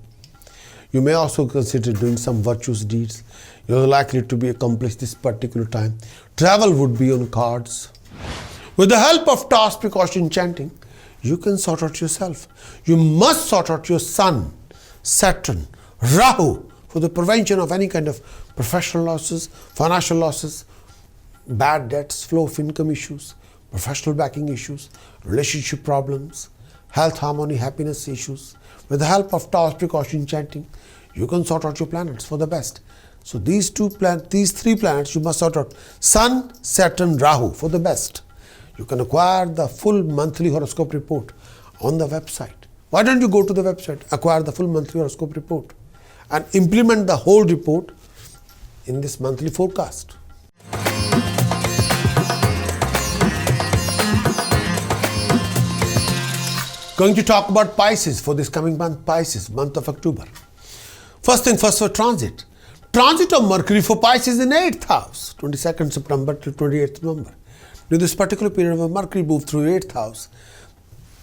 You may also consider doing some virtuous deeds. You're likely to be accomplished this particular time. Travel would be on cards. With the help of task precaution chanting, you can sort out yourself. You must sort out your Sun, Saturn, Rahu for the prevention of any kind of professional losses, financial losses, bad debts, flow of income issues, professional backing issues, relationship problems, health, harmony, happiness issues. With the help of task precaution chanting, you can sort out your planets for the best. So these three planets you must sort out. Sun, Saturn, Rahu for the best. You can acquire the full monthly horoscope report on the website Why don't you go to the website, acquire the full monthly horoscope report and implement the whole report in this monthly forecast. Going to talk about Pisces for this coming month, Pisces, month of October. First thing first for transit. Transit of Mercury for Pisces in 8th house, 22nd September to 28th November. During this particular period when Mercury moved through 8th house,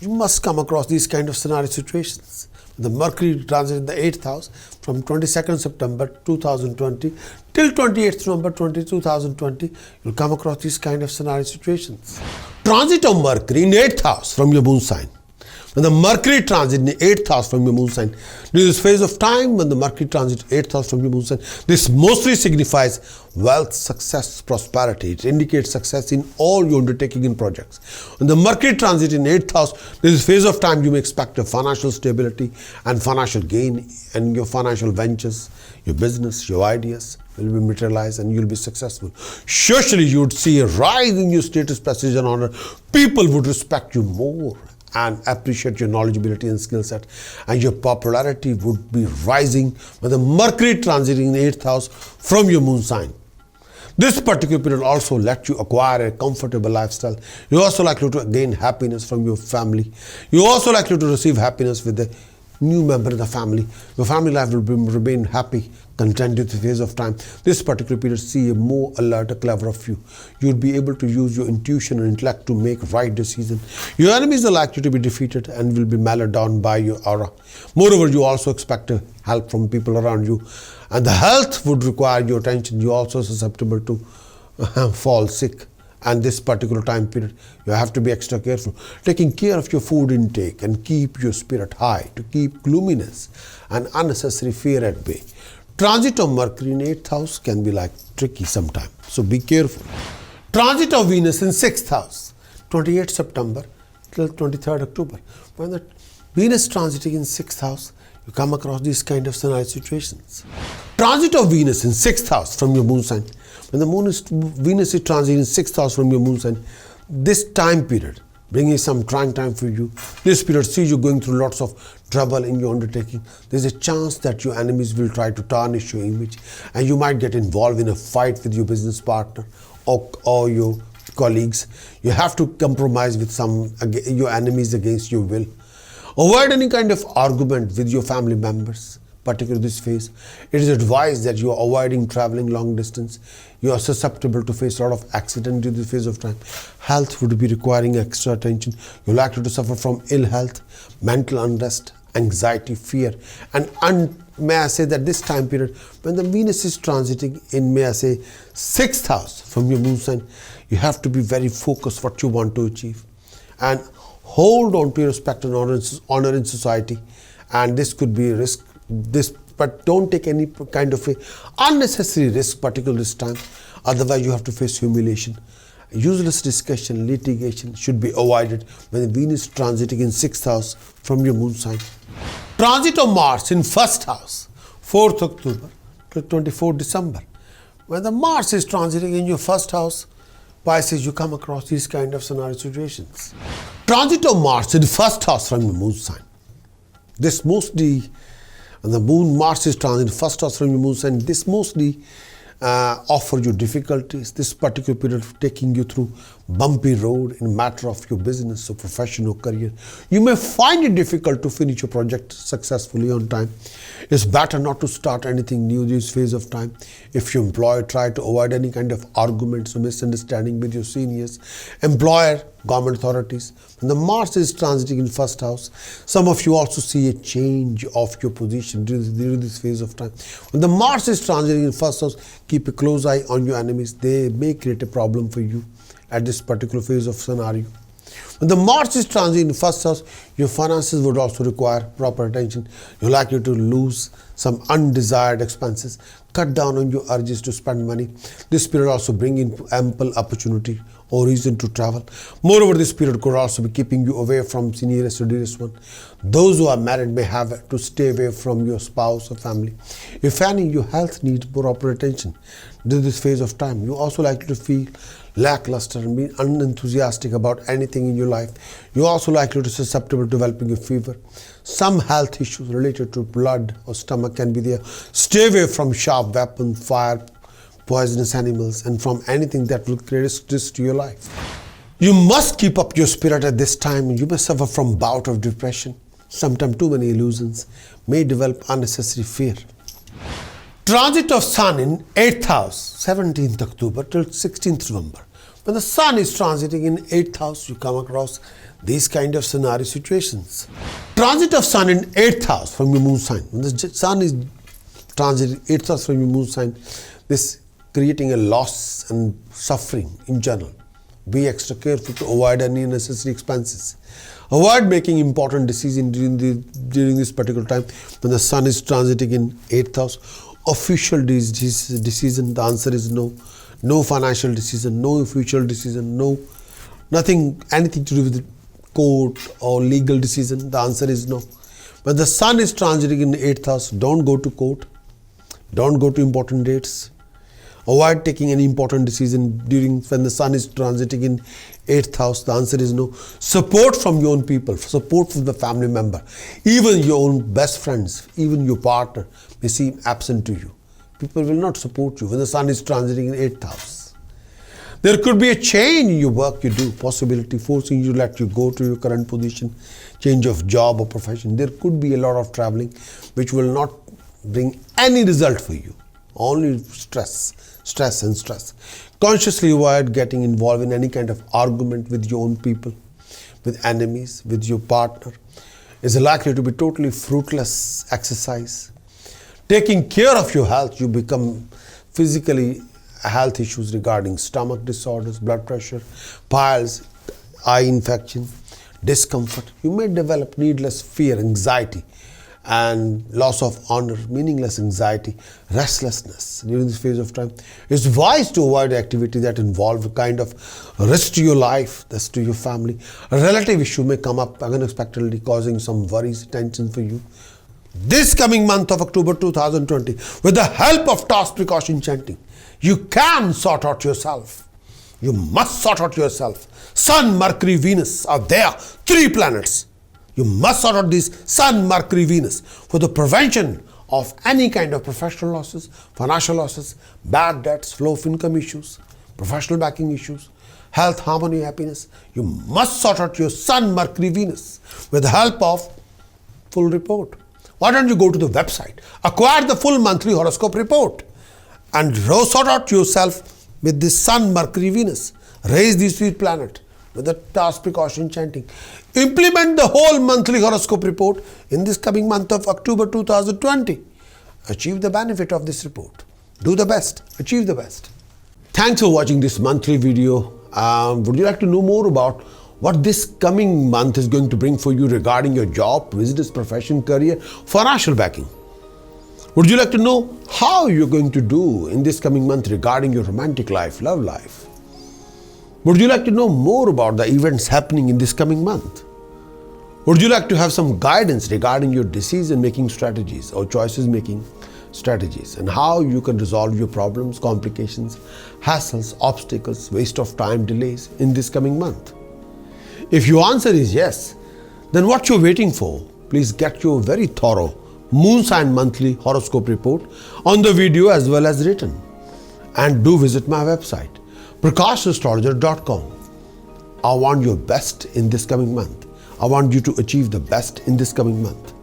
you must come across these kind of scenario situations. The Mercury transit in the 8th house from 22nd September 2020 till 28th November 2020, you'll come across these kind of scenario situations. Transit of Mercury in 8th house from your moon sign. When the Mercury transit in the 8th house from your moon sign, during this phase of time when the Mercury transit 8th house from your moon sign, this mostly signifies wealth, success, prosperity. It indicates success in all your undertaking in projects. When the Mercury transit in 8th house, this phase of time you may expect a financial stability and financial gain, and your financial ventures, your business, your ideas will be materialized and you'll be successful. Socially, you would see a rise in your status, prestige and honor. People would respect you more and appreciate your knowledgeability and skill set, and your popularity would be rising with the Mercury transiting in the 8th house from your moon sign. This particular period also let you acquire a comfortable lifestyle. You also likely to gain happiness from your family. You also likely to receive happiness with the new member of the family. Your family life will remain happy, content with the phase of time. This particular period see a more alert, a clever of you. You'll be able to use your intuition and intellect to make right decisions. Your enemies are likely to be defeated and will be mellowed down by your aura. Moreover, you also expect help from people around you, and the health would require your attention. You're also susceptible to fall sick. And this particular time period, you have to be extra careful. Taking care of your food intake and keep your spirit high to keep gloominess and unnecessary fear at bay. Transit of Mercury in 8th house can be like tricky sometimes, so be careful. Transit of Venus in 6th house, 28th September till 23rd October. When the Venus transiting in 6th house, you come across these kind of scenario situations. Transit of Venus in 6th house from your moon sign. When the Venus is transiting in 6th house from your moon sign, this time period bringing some trying time for you. This period sees you going through lots of trouble in your undertaking. There's a chance that your enemies will try to tarnish your image, and you might get involved in a fight with your business partner or your colleagues. You have to compromise with your enemies against your will. Avoid any kind of argument with your family members, particularly this phase. It is advised that you are avoiding traveling long distance. You are susceptible to face a lot of accident during this phase of time. Health would be requiring extra attention. You're likely to suffer from ill health, mental unrest, anxiety, fear. And may I say that this time period, when the Venus is transiting in, may I say, 6th house from your moon sign, you have to be very focused what you want to achieve. And hold on to your respect and honor in society. And this could be a risk. But don't take any kind of a unnecessary risk, particularly this time. Otherwise, you have to face humiliation. Useless discussion, litigation should be avoided when the Venus transiting in 6th house from your moon sign. Transit of Mars in 1st house, 4th October to 24th December. When the Mars is transiting in your 1st house, Pisces, you come across these kind of scenario situations. Transit of Mars in 1st house from your moon sign. This mostly, when the Mars is transit 1st house from your moon sign, this mostly offer you difficulties. This particular period of taking you through bumpy road in matter of your business or profession or career. You may find it difficult to finish your project successfully on time. It's better not to start anything new this phase of time. If your employer try to avoid any kind of arguments or misunderstanding with your seniors, employer, government authorities. When the Mars is transiting in 1st house, some of you also see a change of your position during this phase of time. When the Mars is transiting in 1st house, keep a close eye on your enemies. They may create a problem for you at this particular phase of scenario. When the Mars is transiting in 1st house, your finances would also require proper attention. You're likely to lose some undesired expenses. Cut down on your urges to spend money. This period also bring in ample opportunity or reason to travel. Moreover, this period could also be keeping you away from the nearest or dearest one. Those who are married may have to stay away from your spouse or family. If any, your health needs proper attention during this phase of time. You're also likely to feel lackluster and be unenthusiastic about anything in your life. You're also likely to be susceptible to developing a fever. Some health issues related to blood or stomach can be there. Stay away from sharp weapons, fire, poisonous animals, and from anything that will create risk to your life. You must keep up your spirit at this time. You may suffer from bout of depression. Sometimes too many illusions may develop unnecessary fear. Transit of Sun in 8th house, 17th October till 16th November. When the Sun is transiting in 8th house, you come across these kind of scenario situations. Transit of Sun in 8th house from your moon sign. When the Sun is transiting 8th house from your moon sign, this creating a loss and suffering in general. Be extra careful to avoid any unnecessary expenses. Avoid making important decisions during this particular time when the Sun is transiting in 8th house. Official decision, the answer is no. No financial decision, no official decision, nothing, anything to do with court or legal decision, the answer is no. When the Sun is transiting in 8th house, don't go to court, don't go to important dates. Avoid taking any important decision when the Sun is transiting in 8th house. The answer is no. Support from your own people, support from the family member, even your own best friends, even your partner may seem absent to you. People will not support you when the Sun is transiting in 8th house. There could be a change in your work you do, possibility forcing you to let you go to your current position, change of job or profession. There could be a lot of traveling which will not bring any result for you, only stress. Consciously avoid getting involved in any kind of argument with your own people, with enemies, with your partner. It's likely to be totally fruitless exercise. Taking care of your health, you become physically health issues regarding stomach disorders, blood pressure, piles, eye infection, discomfort. You may develop needless fear, anxiety, and loss of honor, meaningless anxiety, restlessness during this phase of time. It's wise to avoid activity that involve a kind of risk to your life, thus to your family. A relative issue may come up unexpectedly, causing some worries, tension for you. This coming month of October 2020, with the help of task precaution chanting, you can sort out yourself. You must sort out yourself. Sun, Mercury, Venus are there, 3 planets. You must sort out these Sun, Mercury, Venus for the prevention of any kind of professional losses, financial losses, bad debts, flow of income issues, professional backing issues, health, harmony, happiness. You must sort out your Sun, Mercury, Venus with the help of full report. Why don't you go to the website, acquire the full monthly horoscope report and sort out yourself with this Sun, Mercury, Venus. Raise these 3 planets with the task precaution chanting. Implement the whole monthly horoscope report in this coming month of October 2020. Achieve the benefit of this report. Do the best. Achieve the best. Thanks for watching this monthly video. Would you like to know more about what this coming month is going to bring for you regarding your job, business, profession, career, financial backing? Would you like to know how you're going to do in this coming month regarding your romantic life, love life? Would you like to know more about the events happening in this coming month? Would you like to have some guidance regarding your decision-making strategies or choices-making strategies and how you can resolve your problems, complications, hassles, obstacles, waste of time, delays in this coming month? If your answer is yes, then what you're waiting for? Please get your very thorough moon sign monthly horoscope report on the video as well as written. And do visit my website, Prakash.astrologer.com. I want your best in this coming month. I want you to achieve the best in this coming month.